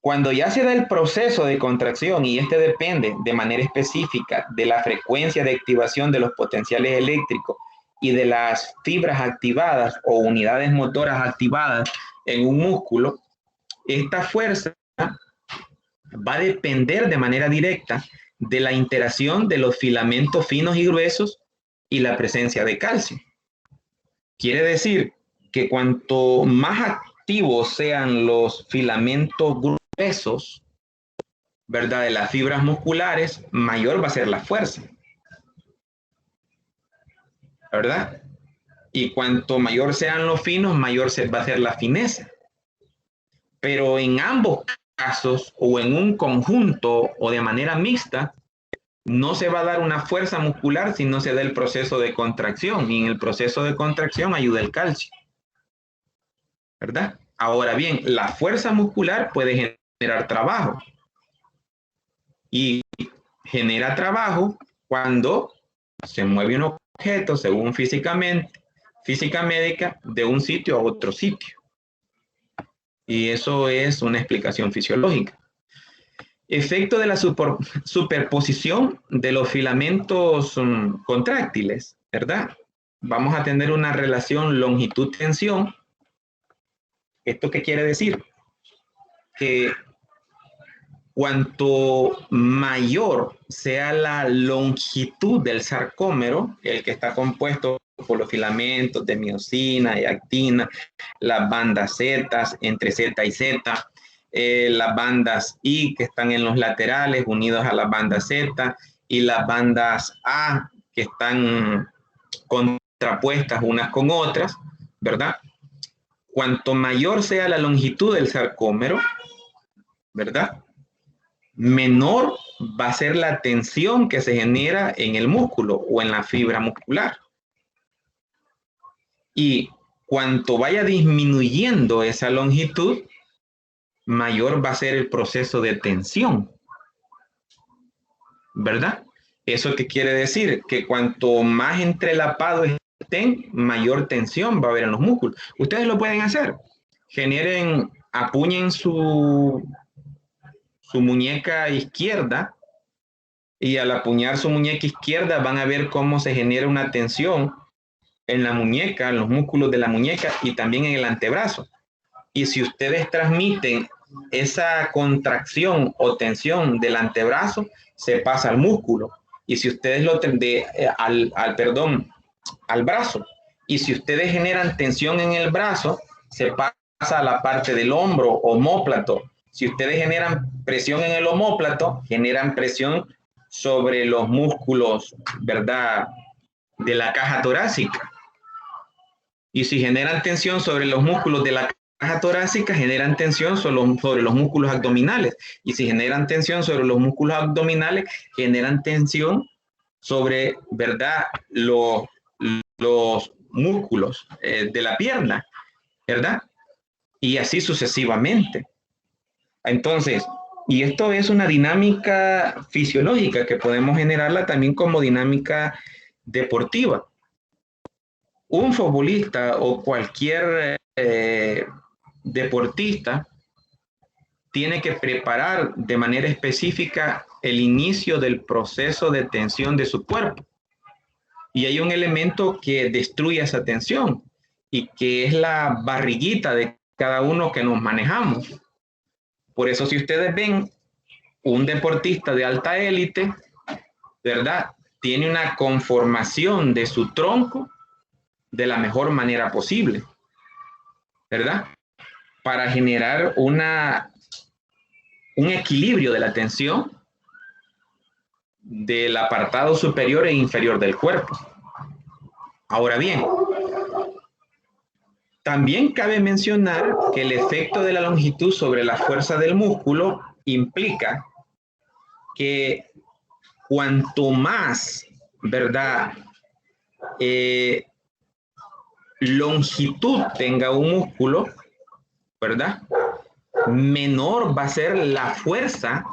Speaker 1: cuando ya se da el proceso de contracción, y este depende de manera específica de la frecuencia de activación de los potenciales eléctricos y de las fibras activadas o unidades motoras activadas en un músculo, esta fuerza va a depender de manera directa de la interacción de los filamentos finos y gruesos y la presencia de calcio. Quiere decir que cuanto más activos sean los filamentos gruesos, ¿verdad?, de las fibras musculares, mayor va a ser la fuerza, ¿verdad? Y cuanto mayor sean los finos, mayor va a ser la fineza. Pero en ambos casos, o en un conjunto o de manera mixta, no se va a dar una fuerza muscular si no se da el proceso de contracción, y en el proceso de contracción ayuda el calcio, ¿verdad? Ahora bien, la fuerza muscular puede generar trabajo, y genera trabajo cuando se mueve un objeto, según física médica, de un sitio a otro sitio. Y eso es una explicación fisiológica. Efecto de la superposición de los filamentos contráctiles, ¿verdad? Vamos a tener una relación longitud-tensión. ¿Esto qué quiere decir? Que cuanto mayor sea la longitud del sarcómero, el que está compuesto por los filamentos de miosina y actina, las bandas Z entre Z y Z, las bandas I que están en los laterales unidos a las bandas Z, y las bandas A que están contrapuestas unas con otras, ¿verdad? Cuanto mayor sea la longitud del sarcómero, ¿verdad?, menor va a ser la tensión que se genera en el músculo o en la fibra muscular. Y cuanto vaya disminuyendo esa longitud, mayor va a ser el proceso de tensión, ¿verdad? ¿Eso qué quiere decir? Que cuanto más entrelapados estén, mayor tensión va a haber en los músculos. Ustedes lo pueden hacer. Apuñen su muñeca izquierda y al apuñar su muñeca izquierda van a ver cómo se genera una tensión en la muñeca, en los músculos de la muñeca y también en el antebrazo. Y si ustedes transmiten esa contracción o tensión del antebrazo, se pasa al músculo. Y si ustedes al brazo. Y si ustedes generan tensión en el brazo, se pasa a la parte del hombro, omóplato. Si ustedes generan presión en el omóplato, generan presión sobre los músculos, ¿verdad?, de la caja torácica. Y si generan tensión sobre los músculos de la caja torácica, generan tensión sobre los músculos abdominales. Y si generan tensión sobre los músculos abdominales, generan tensión sobre, ¿verdad?, los músculos de la pierna, ¿verdad? Y así sucesivamente. Entonces, y esto es una dinámica fisiológica que podemos generarla también como dinámica deportiva. Un futbolista o cualquier deportista tiene que preparar de manera específica el inicio del proceso de tensión de su cuerpo. Y hay un elemento que destruye esa tensión y que es la barriguita de cada uno que nos manejamos. Por eso si ustedes ven un deportista de alta élite, ¿verdad?, tiene una conformación de su tronco de la mejor manera posible, ¿verdad?, para generar un equilibrio de la tensión del apartado superior e inferior del cuerpo. Ahora bien, también cabe mencionar que el efecto de la longitud sobre la fuerza del músculo implica que cuanto más, ¿verdad?, longitud tenga un músculo, ¿verdad?, menor va a ser la fuerza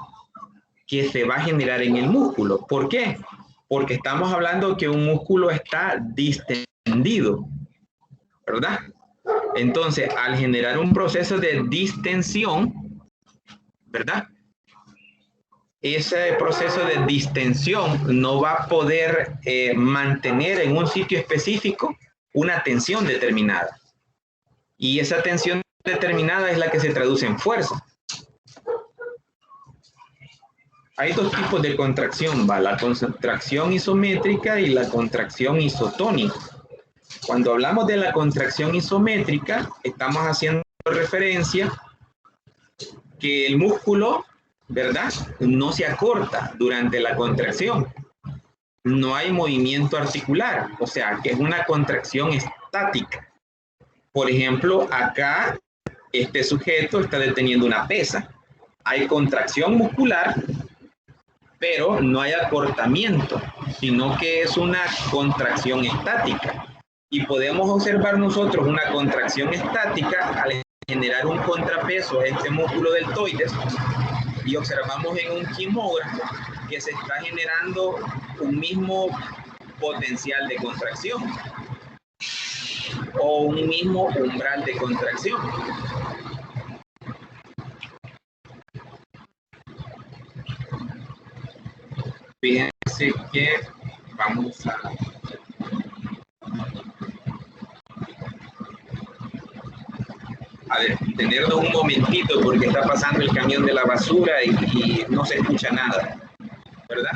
Speaker 1: que se va a generar en el músculo. ¿Por qué? Porque estamos hablando que un músculo está distendido, ¿verdad? Entonces, al generar un proceso de distensión, ¿verdad?, ese proceso de distensión no va a poder mantener en un sitio específico una tensión determinada. Y esa tensión determinada es la que se traduce en fuerza. Hay dos tipos de contracción, ¿va? La contracción isométrica y la contracción isotónica. Cuando hablamos de la contracción isométrica, estamos haciendo referencia que el músculo, ¿verdad?, no se acorta durante la contracción. No hay movimiento articular, o sea, que es una contracción estática. Por ejemplo, acá este sujeto está deteniendo una pesa. Hay contracción muscular, pero no hay acortamiento, sino que es una contracción estática. Y podemos observar nosotros una contracción estática al generar un contrapeso a este músculo deltoides y observamos en un quimógrafo que se está generando un mismo potencial de contracción o un mismo umbral de contracción. Fíjense que vamos a detenernos un momentito porque está pasando el camión de la basura y no se escucha nada, ¿verdad?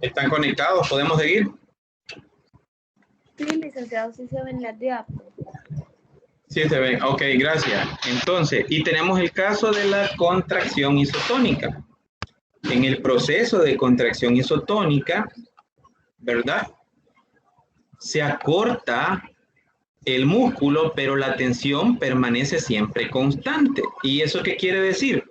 Speaker 1: ¿Están conectados? ¿Podemos seguir?
Speaker 3: Sí, licenciado, sí se ven las diapos.
Speaker 1: Sí, se ven. Ok, gracias. Entonces, y tenemos el caso de la contracción isotónica. En el proceso de contracción isotónica, ¿verdad? Se acorta el músculo, pero la tensión permanece siempre constante. ¿Y eso qué quiere decir?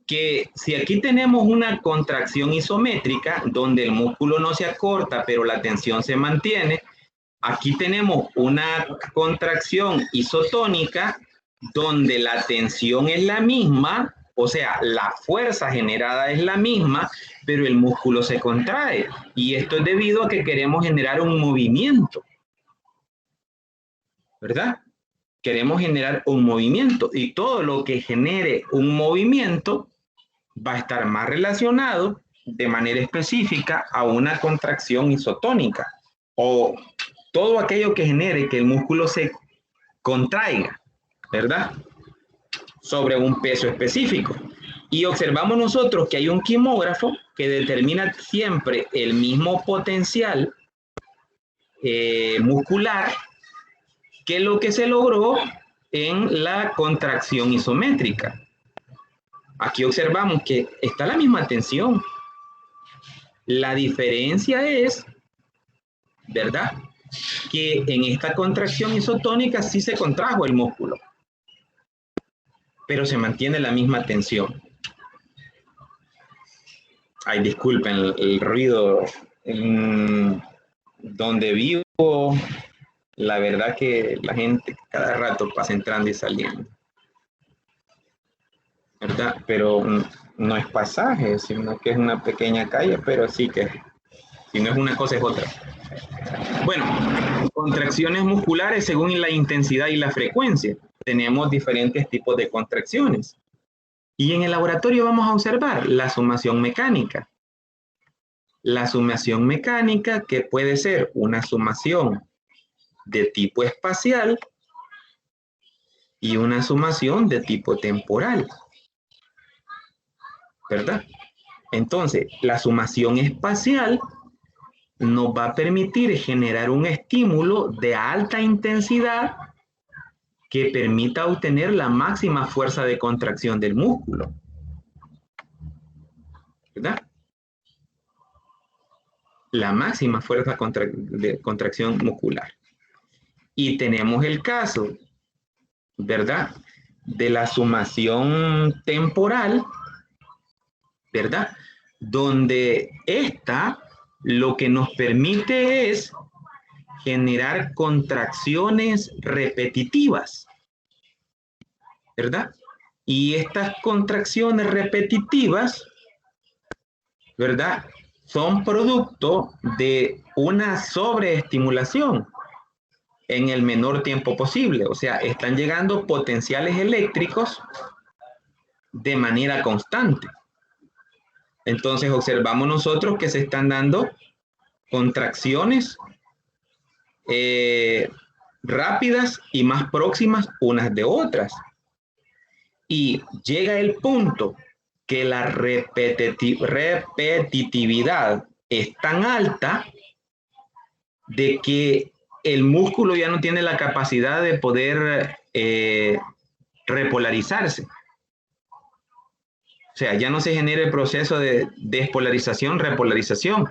Speaker 1: Que si aquí tenemos una contracción isométrica, donde el músculo no se acorta, pero la tensión se mantiene, aquí tenemos una contracción isotónica, donde la tensión es la misma, o sea, la fuerza generada es la misma, pero el músculo se contrae. Y esto es debido a que queremos generar un movimiento, ¿verdad? Queremos generar un movimiento, y todo lo que genere un movimiento va a estar más relacionado de manera específica a una contracción isotónica, o todo aquello que genere que el músculo se contraiga, ¿verdad? Sobre un peso específico. Y observamos nosotros que hay un quimógrafo que determina siempre el mismo potencial muscular que lo que se logró en la contracción isométrica. Aquí observamos que está la misma tensión. La diferencia es, ¿verdad?, que en esta contracción isotónica sí se contrajo el músculo, pero se mantiene la misma tensión. Ay, disculpen el ruido. En donde vivo, la verdad que la gente cada rato pasa entrando y saliendo, ¿verdad? Pero no es pasaje, sino que es una pequeña calle, pero sí que si no es una cosa es otra. Bueno, contracciones musculares según la intensidad y la frecuencia. Tenemos diferentes tipos de contracciones. Y en el laboratorio vamos a observar la sumación mecánica. La sumación mecánica, que puede ser una sumación de tipo espacial y una sumación de tipo temporal, ¿verdad? Entonces, la sumación espacial nos va a permitir generar un estímulo de alta intensidad que permita obtener la máxima fuerza de contracción del músculo, ¿verdad? La máxima fuerza de contracción muscular. Y tenemos el caso, ¿verdad?, de la sumación temporal, ¿verdad?, donde esta lo que nos permite es generar contracciones repetitivas, ¿verdad? Y estas contracciones repetitivas, ¿verdad?, son producto de una sobreestimulación en el menor tiempo posible. O sea, están llegando potenciales eléctricos de manera constante. Entonces observamos nosotros que se están dando contracciones rápidas y más próximas unas de otras. Y llega el punto que la repetitividad es tan alta de que el músculo ya no tiene la capacidad de poder repolarizarse. O sea, ya no se genera el proceso de despolarización, repolarización.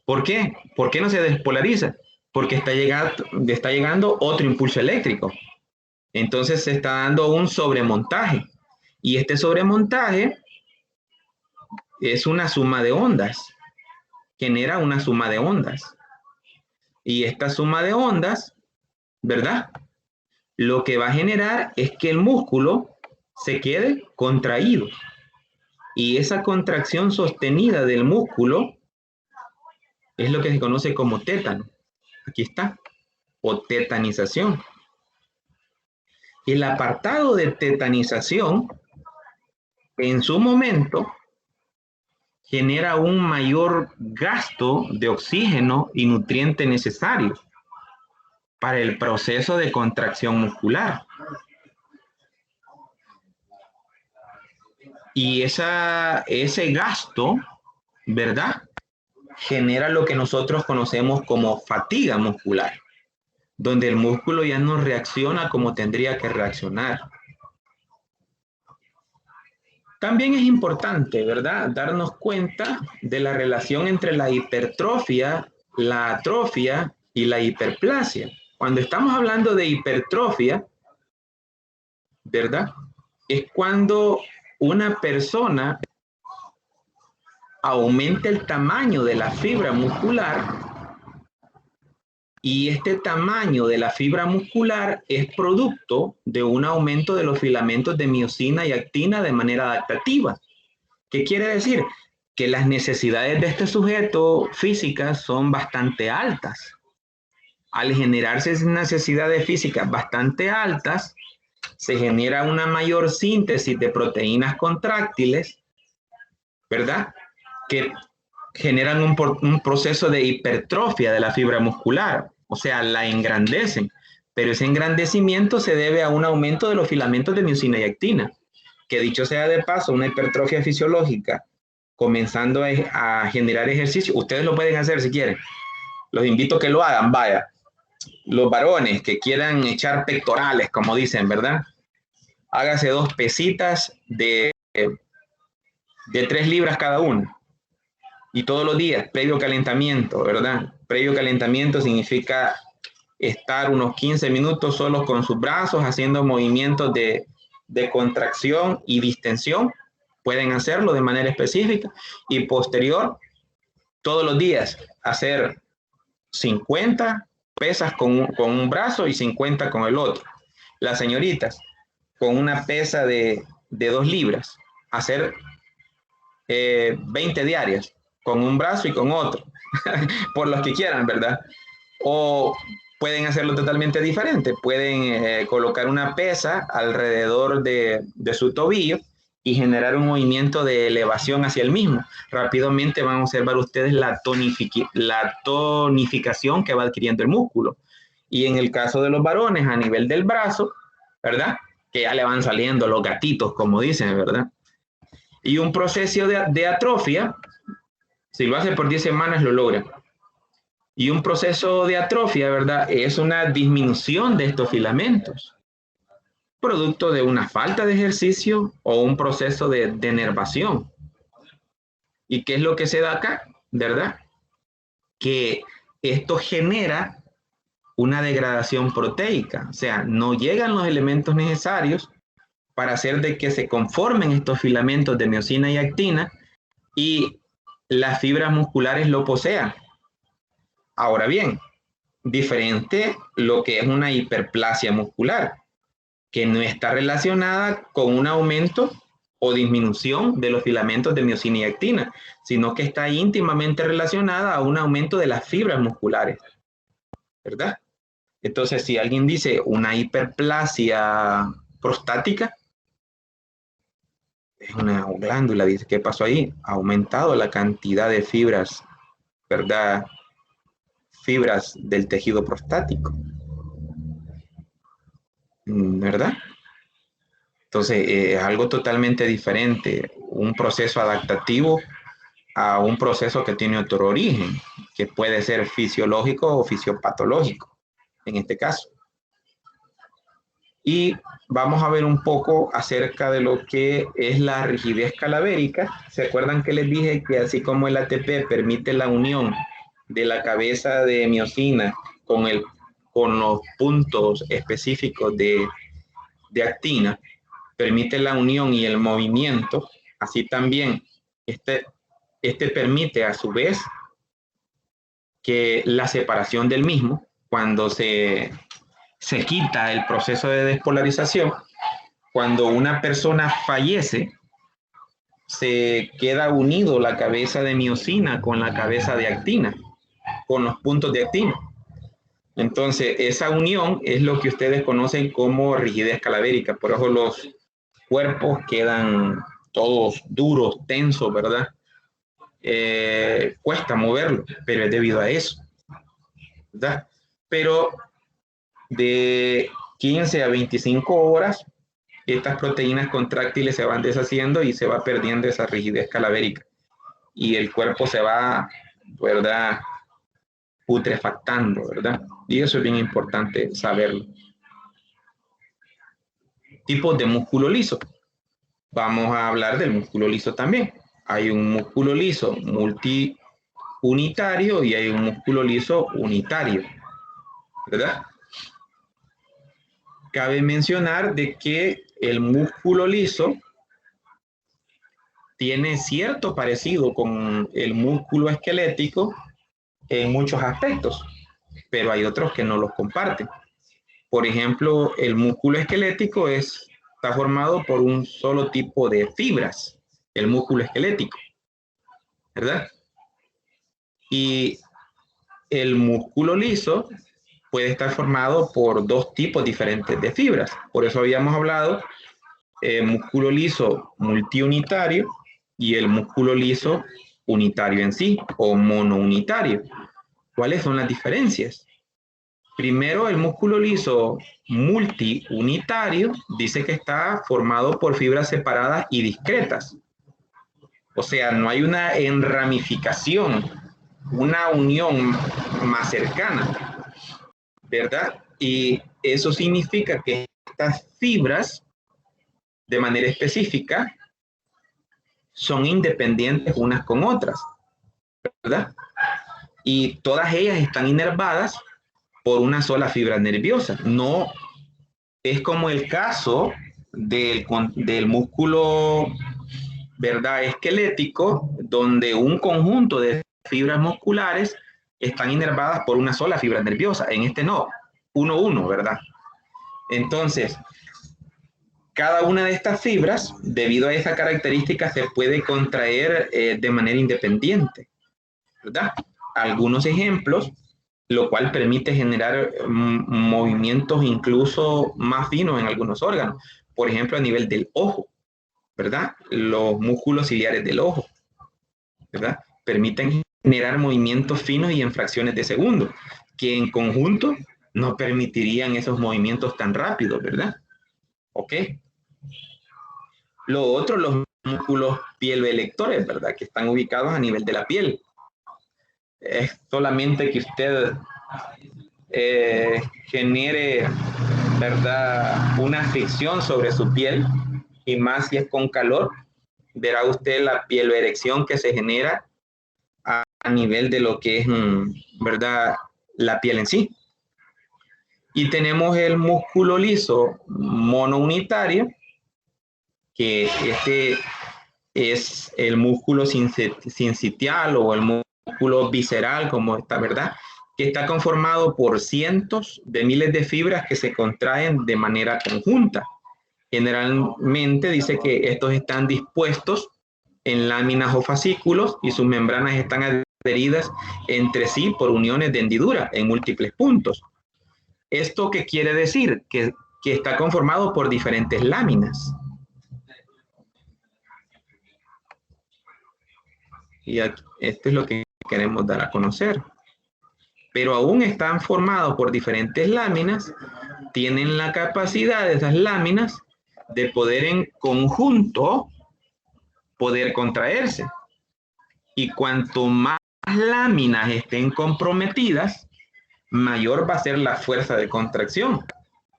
Speaker 1: ¿Por qué? ¿Por qué no se despolariza? Porque está llegando otro impulso eléctrico. Entonces se está dando un sobremontaje. Y este sobremontaje es una suma de ondas. Genera una suma de ondas. Y esta suma de ondas, ¿verdad?, lo que va a generar es que el músculo se quede contraído. Y esa contracción sostenida del músculo es lo que se conoce como tétano. Aquí está. O tetanización. El apartado de tetanización, en su momento, genera un mayor gasto de oxígeno y nutriente necesario para el proceso de contracción muscular. Y ese gasto, ¿verdad?, genera lo que nosotros conocemos como fatiga muscular, donde el músculo ya no reacciona como tendría que reaccionar. También es importante, ¿verdad?, darnos cuenta de la relación entre la hipertrofia, la atrofia y la hiperplasia. Cuando estamos hablando de hipertrofia, ¿verdad?, es cuando una persona aumenta el tamaño de la fibra muscular y este tamaño de la fibra muscular es producto de un aumento de los filamentos de miosina y actina de manera adaptativa. ¿Qué quiere decir? Que las necesidades de este sujeto físicas son bastante altas. Al generarse esas necesidades físicas bastante altas, se genera una mayor síntesis de proteínas contráctiles, ¿verdad?, que generan un proceso de hipertrofia de la fibra muscular, o sea, la engrandecen, pero ese engrandecimiento se debe a un aumento de los filamentos de miosina y actina, que dicho sea de paso, una hipertrofia fisiológica, comenzando a generar ejercicio, ustedes lo pueden hacer si quieren, los invito a que lo hagan, vaya, los varones que quieran echar pectorales, como dicen, ¿verdad?, hágase 2 pesitas de 3 libras cada uno. Y todos los días, previo calentamiento, ¿verdad? Previo calentamiento significa estar unos 15 minutos solos con sus brazos, haciendo movimientos de contracción y distensión. Pueden hacerlo de manera específica. Y posterior, todos los días, hacer 50 pesas con un brazo y 50 con el otro. Las señoritas, con una pesa de 2 libras, hacer 20 diarias, con un brazo y con otro, por los que quieran, ¿verdad? O pueden hacerlo totalmente diferente, pueden colocar una pesa alrededor de su tobillo y generar un movimiento de elevación hacia el mismo. Rápidamente van a observar ustedes la tonificación que va adquiriendo el músculo. Y en el caso de los varones, a nivel del brazo, ¿verdad? Que ya le van saliendo los gatitos, como dicen, ¿verdad? Y un proceso de atrofia, si lo hace por 10 semanas, lo logra. Y un proceso de atrofia, ¿verdad? Es una disminución de estos filamentos, producto de una falta de ejercicio o un proceso de denervación. ¿Y qué es lo que se da acá? ¿Verdad? Que esto genera una degradación proteica, o sea, no llegan los elementos necesarios para hacer de que se conformen estos filamentos de miosina y actina y las fibras musculares lo posean. Ahora bien, diferente lo que es una hiperplasia muscular, que no está relacionada con un aumento o disminución de los filamentos de miosina y actina, sino que está íntimamente relacionada a un aumento de las fibras musculares, ¿verdad? Entonces, si alguien dice una hiperplasia prostática, es una glándula, dice, ¿qué pasó ahí? Ha aumentado la cantidad de fibras, ¿verdad? Fibras del tejido prostático, ¿verdad? Entonces, es algo totalmente diferente, un proceso adaptativo a un proceso que tiene otro origen, que puede ser fisiológico o fisiopatológico, en este caso. Y vamos a ver un poco acerca de lo que es la rigidez cadavérica. ¿Se acuerdan que les dije que así como el ATP permite la unión de la cabeza de miosina con los puntos específicos de actina, permite la unión y el movimiento, así también este permite a su vez que la separación del mismo, cuando se quita el proceso de despolarización, cuando una persona fallece, se queda unido la cabeza de miosina con la cabeza de actina, con los puntos de actina. Entonces, esa unión es lo que ustedes conocen como rigidez cadavérica. Por eso los cuerpos quedan todos duros, tensos, ¿verdad? Cuesta moverlo, pero es debido a eso, ¿verdad? Pero de 15 a 25 horas, estas proteínas contráctiles se van deshaciendo y se va perdiendo esa rigidez cadavérica. Y el cuerpo se va, ¿verdad?, putrefactando, ¿verdad? Y eso es bien importante saberlo. Tipos de músculo liso. Vamos a hablar del músculo liso también. Hay un músculo liso multiunitario y hay un músculo liso unitario, ¿verdad? Cabe mencionar de que el músculo liso tiene cierto parecido con el músculo esquelético en muchos aspectos, pero hay otros que no los comparten. Por ejemplo, el músculo esquelético está formado por un solo tipo de fibras, el músculo esquelético, ¿verdad? Y el músculo liso puede estar formado por dos tipos diferentes de fibras. Por eso habíamos hablado músculo liso multiunitario y el músculo liso unitario en sí, o monounitario. ¿Cuáles son las diferencias? Primero, el músculo liso multiunitario dice que está formado por fibras separadas y discretas. O sea, no hay una enramificación, una unión más cercana, ¿verdad? Y eso significa que estas fibras, de manera específica, son independientes unas con otras, ¿verdad? Y todas ellas están inervadas por una sola fibra nerviosa. No es como el caso del músculo, ¿verdad?, esquelético, donde un conjunto de fibras musculares están inervadas por una sola fibra nerviosa. En este no, uno, ¿verdad? Entonces, cada una de estas fibras, debido a esa característica, se puede contraer de manera independiente, ¿verdad? Algunos ejemplos, lo cual permite generar movimientos incluso más finos en algunos órganos. Por ejemplo, a nivel del ojo, ¿verdad? Los músculos ciliares del ojo, ¿verdad? Permiten generar movimientos finos y en fracciones de segundo, que en conjunto no permitirían esos movimientos tan rápidos, ¿verdad? Ok. Lo otro, los músculos pielvoelectores, ¿verdad? Que están ubicados a nivel de la piel. Es solamente que usted genere, ¿verdad?, una fricción sobre su piel, y más si es con calor, verá usted la pielvoerección que se genera a nivel de lo que es, ¿verdad?, la piel en sí. Y tenemos el músculo liso monounitario, que este es el músculo sincitial o el músculo visceral, como está, ¿verdad?, que está conformado por cientos de miles de fibras que se contraen de manera conjunta. Generalmente dice que estos están dispuestos en láminas o fascículos y sus membranas están adheridas entre sí por uniones de hendidura en múltiples puntos. ¿Esto qué quiere decir? Que está conformado por diferentes láminas. Y aquí, esto es lo que queremos dar a conocer. Pero aún están formados por diferentes láminas, tienen la capacidad de esas láminas de poder en conjunto poder contraerse. Y cuanto más láminas estén comprometidas, mayor va a ser la fuerza de contracción.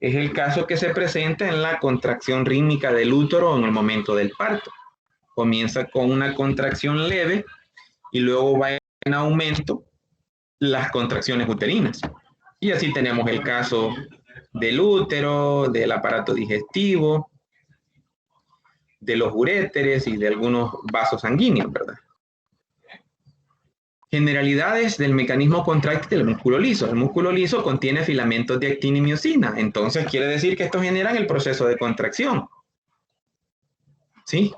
Speaker 1: Es el caso que se presenta en la contracción rítmica del útero en el momento del parto. Comienza con una contracción leve y luego va en aumento las contracciones uterinas. Y así tenemos el caso del útero, del aparato digestivo, de los uréteres y de algunos vasos sanguíneos, ¿verdad? Generalidades del mecanismo contráctil del músculo liso. El músculo liso contiene filamentos de actina y miosina. Entonces quiere decir que estos generan el proceso de contracción. ¿Sí?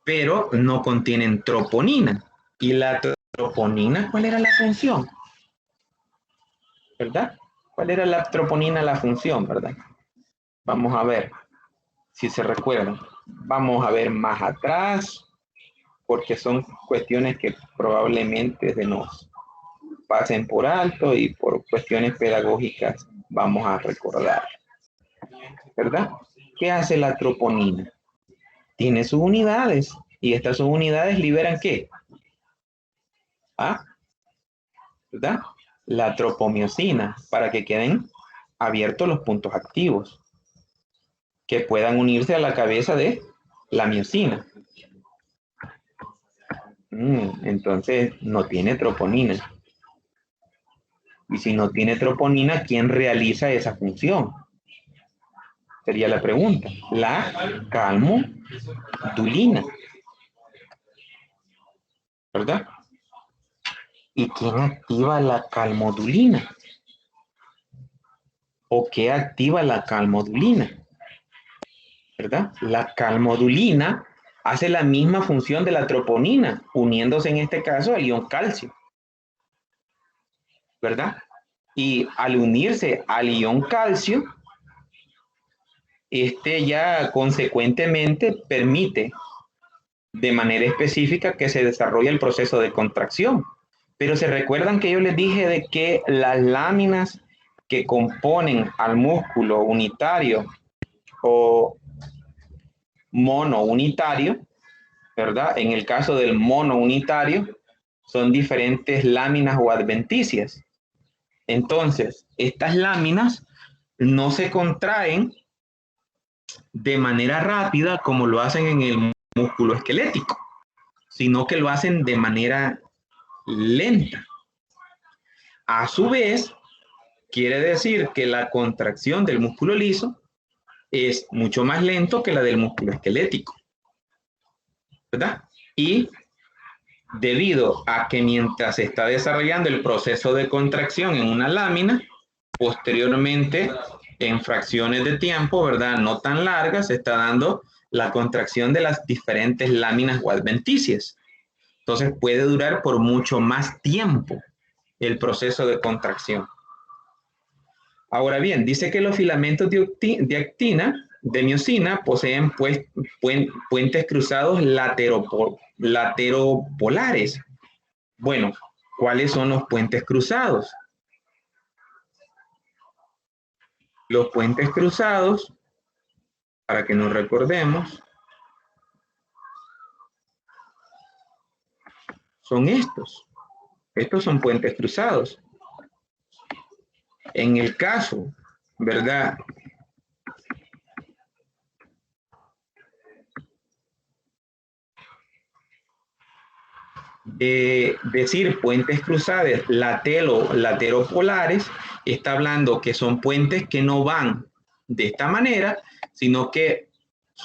Speaker 1: Pero no contienen troponina. ¿Y la troponina cuál era la función? ¿Verdad? ¿Cuál era la troponina la función, verdad? Vamos a ver si se recuerdan. Vamos a ver más atrás, porque son cuestiones que probablemente se nos pasen por alto y por cuestiones pedagógicas vamos a recordar. ¿Verdad? ¿Qué hace la troponina? Tiene sus unidades y estas subunidades liberan ¿qué? ¿Ah? ¿Verdad? La tropomiosina, para que queden abiertos los puntos activos que puedan unirse a la cabeza de la miosina. Entonces no tiene troponina. Y si no tiene troponina, ¿quién realiza esa función? Sería la pregunta. La calmodulina. ¿Verdad? ¿Y quién activa la calmodulina? ¿O qué activa la calmodulina? ¿Verdad? La calmodulina hace la misma función de la troponina, uniéndose en este caso al ion calcio. ¿Verdad? Y al unirse al ion calcio, este ya consecuentemente permite de manera específica que se desarrolle el proceso de contracción. Pero se recuerdan que yo les dije de que las láminas que componen al músculo unitario o monounitario, ¿verdad? En el caso del monounitario, son diferentes láminas o adventicias. Entonces, estas láminas no se contraen de manera rápida como lo hacen en el músculo esquelético, sino que lo hacen de manera lenta. A su vez, quiere decir que la contracción del músculo liso es mucho más lento que la del músculo esquelético, ¿verdad? Y debido a que mientras se está desarrollando el proceso de contracción en una lámina, posteriormente, en fracciones de tiempo, ¿verdad?, no tan largas, se está dando la contracción de las diferentes láminas o adventicias. Entonces puede durar por mucho más tiempo el proceso de contracción. Ahora bien, dice que los filamentos de actina, de miosina, poseen puentes cruzados lateropolares. Bueno, ¿cuáles son los puentes cruzados? Los puentes cruzados, para que nos recordemos, son estos. Estos son puentes cruzados. En el caso, ¿verdad?, de decir puentes cruzados lateropolares, está hablando que son puentes que no van de esta manera, sino que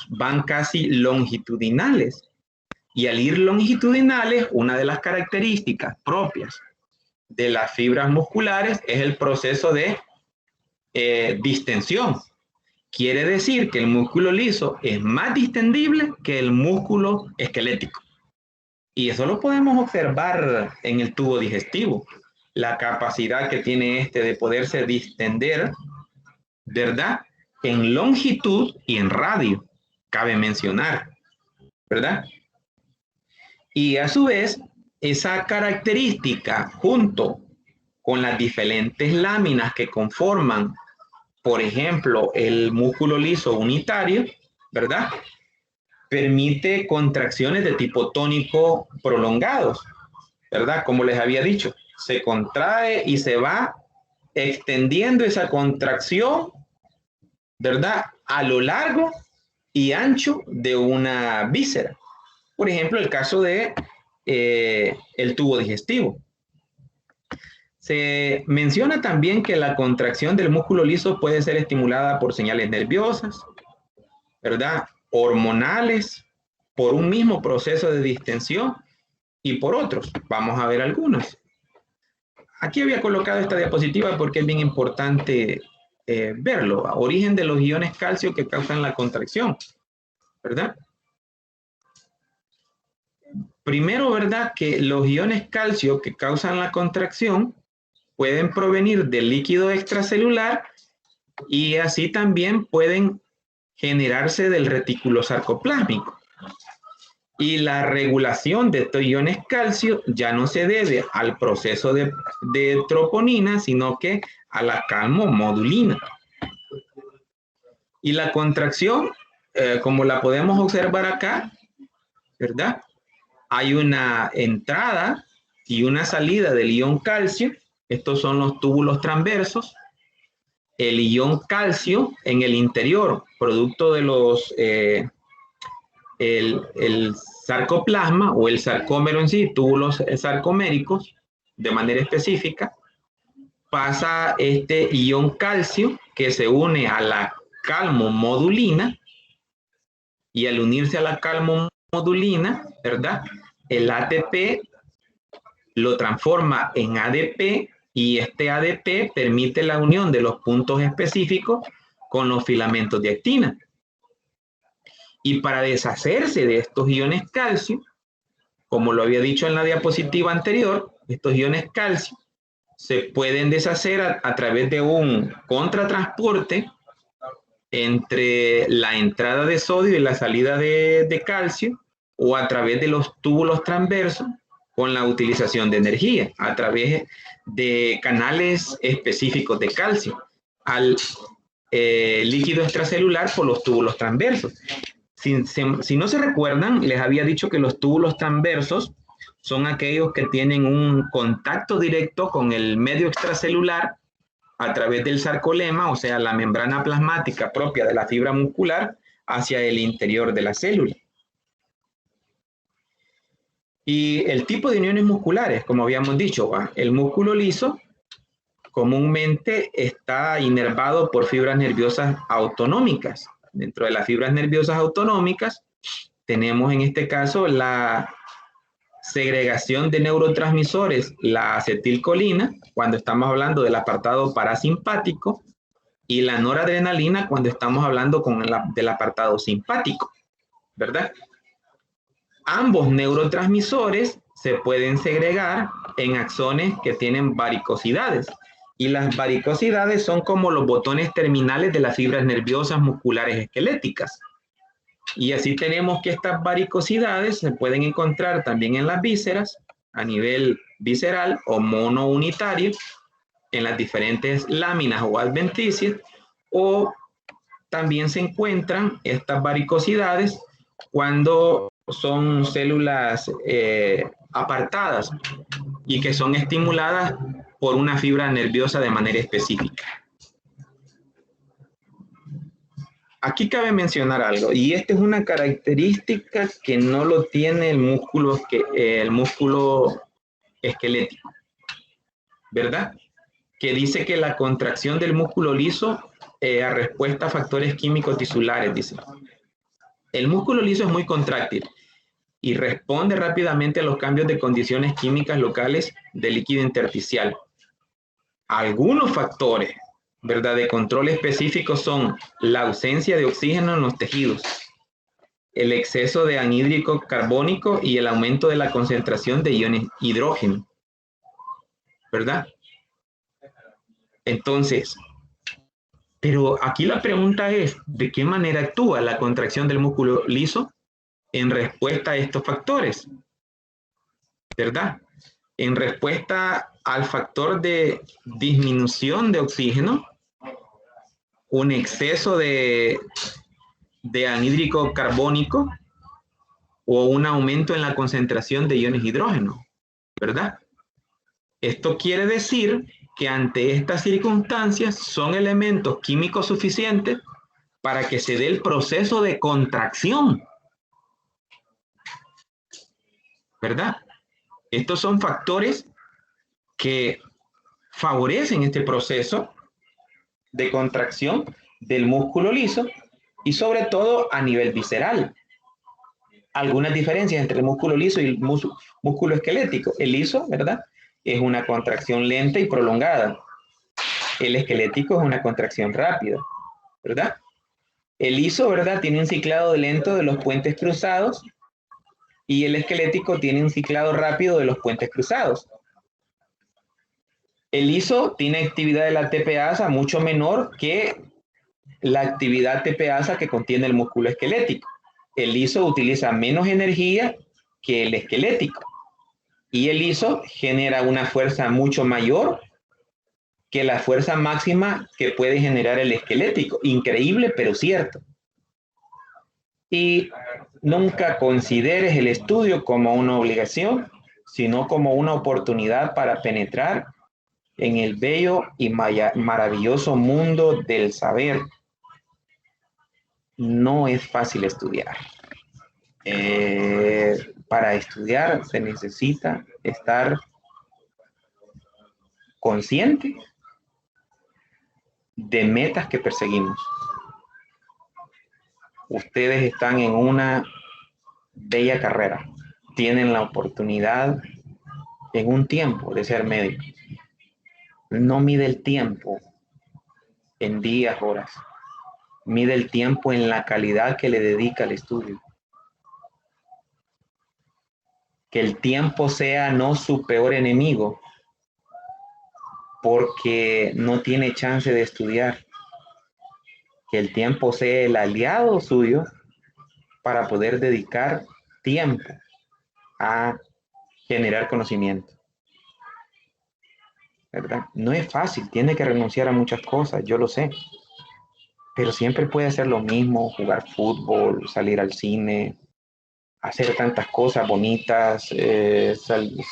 Speaker 1: van casi longitudinales. Y al ir longitudinales, una de las características propias de las fibras musculares es el proceso de distensión. Quiere decir que el músculo liso es más distendible que el músculo esquelético. Y eso lo podemos observar en el tubo digestivo. La capacidad que tiene este de poderse distender, ¿verdad?, en longitud y en radio, cabe mencionar, ¿verdad? Y a su vez, esa característica, junto con las diferentes láminas que conforman, por ejemplo, el músculo liso unitario, ¿verdad?, permite contracciones de tipo tónico prolongados, ¿verdad? Como les había dicho, se contrae y se va extendiendo esa contracción, ¿verdad?, a lo largo y ancho de una víscera. Por ejemplo, el caso de el tubo digestivo. Se menciona también que la contracción del músculo liso puede ser estimulada por señales nerviosas, ¿verdad?, hormonales, por un mismo proceso de distensión y por otros. Vamos a ver algunos. Aquí había colocado esta diapositiva porque es bien importante verlo. Origen de los iones calcio que causan la contracción, ¿verdad? Primero, ¿verdad?, que los iones calcio que causan la contracción pueden provenir del líquido extracelular y así también pueden generarse del retículo sarcoplásmico. Y la regulación de estos iones calcio ya no se debe al proceso de troponina, sino que a la calmomodulina. Y la contracción, como la podemos observar acá, ¿verdad?, hay una entrada y una salida del ion calcio. Estos son los túbulos transversos. El ion calcio en el interior, producto de los el sarcoplasma o el sarcómero en sí, túbulos sarcoméricos, de manera específica, pasa este ion calcio que se une a la calmomodulina, y al unirse a la calmomodulina, ¿verdad?, el ATP lo transforma en ADP y este ADP permite la unión de los puntos específicos con los filamentos de actina. Y para deshacerse de estos iones calcio, como lo había dicho en la diapositiva anterior, estos iones calcio se pueden deshacer a través de un contratransporte entre la entrada de sodio y la salida de calcio, o a través de los túbulos transversos con la utilización de energía, a través de canales específicos de calcio, al líquido extracelular por los túbulos transversos. Si no se recuerdan, les había dicho que los túbulos transversos son aquellos que tienen un contacto directo con el medio extracelular a través del sarcolema, o sea, la membrana plasmática propia de la fibra muscular, hacia el interior de la célula. Y el tipo de uniones musculares, como habíamos dicho, el músculo liso comúnmente está inervado por fibras nerviosas autonómicas. Dentro de las fibras nerviosas autonómicas tenemos en este caso la segregación de neurotransmisores, la acetilcolina, cuando estamos hablando del apartado parasimpático, y la noradrenalina cuando estamos hablando del apartado simpático, ¿verdad? Ambos neurotransmisores se pueden segregar en axones que tienen varicosidades, y las varicosidades son como los botones terminales de las fibras nerviosas musculares esqueléticas. Y así tenemos que estas varicosidades se pueden encontrar también en las vísceras, a nivel visceral o monounitario, en las diferentes láminas o adventicias, o también se encuentran estas varicosidades cuando son células apartadas y que son estimuladas por una fibra nerviosa de manera específica. Aquí cabe mencionar algo, y esta es una característica que no lo tiene el músculo esquelético, ¿verdad? Que dice que la contracción del músculo liso a respuesta a factores químicos tisulares, dice. El músculo liso es muy contráctil y responde rápidamente a los cambios de condiciones químicas locales del líquido intersticial. Algunos factores, ¿verdad?, de control específico son la ausencia de oxígeno en los tejidos, el exceso de anhídrico carbónico y el aumento de la concentración de iones hidrógeno, ¿verdad? Entonces, pero aquí la pregunta es, ¿de qué manera actúa la contracción del músculo liso en respuesta a estos factores? ¿Verdad? En respuesta al factor de disminución de oxígeno, un exceso de anhídrico carbónico o un aumento en la concentración de iones hidrógeno, ¿verdad? Esto quiere decir que ante estas circunstancias son elementos químicos suficientes para que se dé el proceso de contracción, ¿verdad? Estos son factores que favorecen este proceso de contracción del músculo liso y sobre todo a nivel visceral. Algunas diferencias entre el músculo liso y el músculo esquelético. El liso, ¿verdad?, es una contracción lenta y prolongada. El esquelético es una contracción rápida, ¿verdad? El liso, ¿verdad?, tiene un ciclado lento de los puentes cruzados y el esquelético tiene un ciclado rápido de los puentes cruzados. El liso tiene actividad de la TPasa mucho menor que la actividad TPasa que contiene el músculo esquelético. El liso utiliza menos energía que el esquelético y el liso genera una fuerza mucho mayor que la fuerza máxima que puede generar el esquelético. Increíble, pero cierto. Y nunca consideres el estudio como una obligación, sino como una oportunidad para penetrar en el bello y maravilloso mundo del saber. No es fácil estudiar. Para estudiar se necesita estar consciente de metas que perseguimos. Ustedes están en una bella carrera. Tienen la oportunidad en un tiempo de ser médico. No mide el tiempo en días, horas. Mide el tiempo en la calidad que le dedica al estudio. Que el tiempo sea no su peor enemigo, porque no tiene chance de estudiar. Que el tiempo sea el aliado suyo para poder dedicar tiempo a generar conocimiento, ¿verdad? No es fácil, tiene que renunciar a muchas cosas, yo lo sé, pero siempre puede hacer lo mismo, jugar fútbol, salir al cine, hacer tantas cosas bonitas,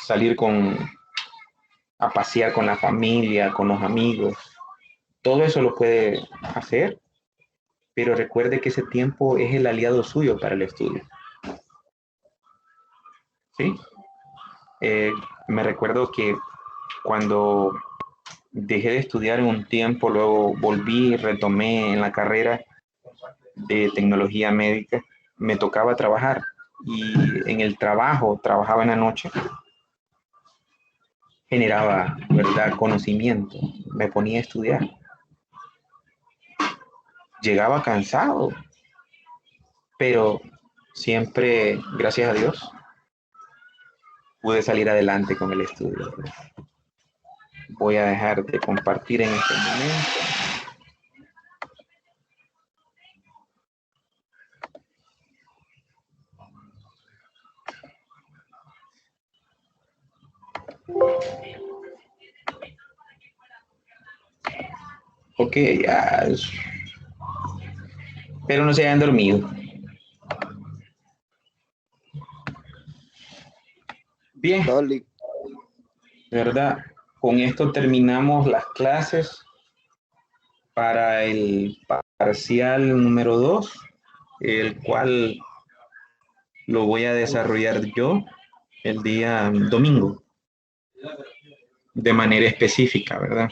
Speaker 1: salir a pasear con la familia, con los amigos, todo eso lo puede hacer, pero recuerde que ese tiempo es el aliado suyo para el estudio. ¿Sí? Me recuerdo que cuando dejé de estudiar en un tiempo, luego volví y retomé en la carrera de tecnología médica, me tocaba trabajar y en el trabajo, trabajaba en la noche, generaba, ¿verdad?, conocimiento, me ponía a estudiar. Llegaba cansado, pero siempre, gracias a Dios, pude salir adelante con el estudio. Voy a dejar de compartir en este momento. Ok, ya. Pero no se hayan dormido. Bien,
Speaker 5: Doli.
Speaker 1: de verdad, con esto terminamos las clases para el parcial número 2, el cual lo voy a desarrollar yo el día domingo, de manera específica, ¿verdad?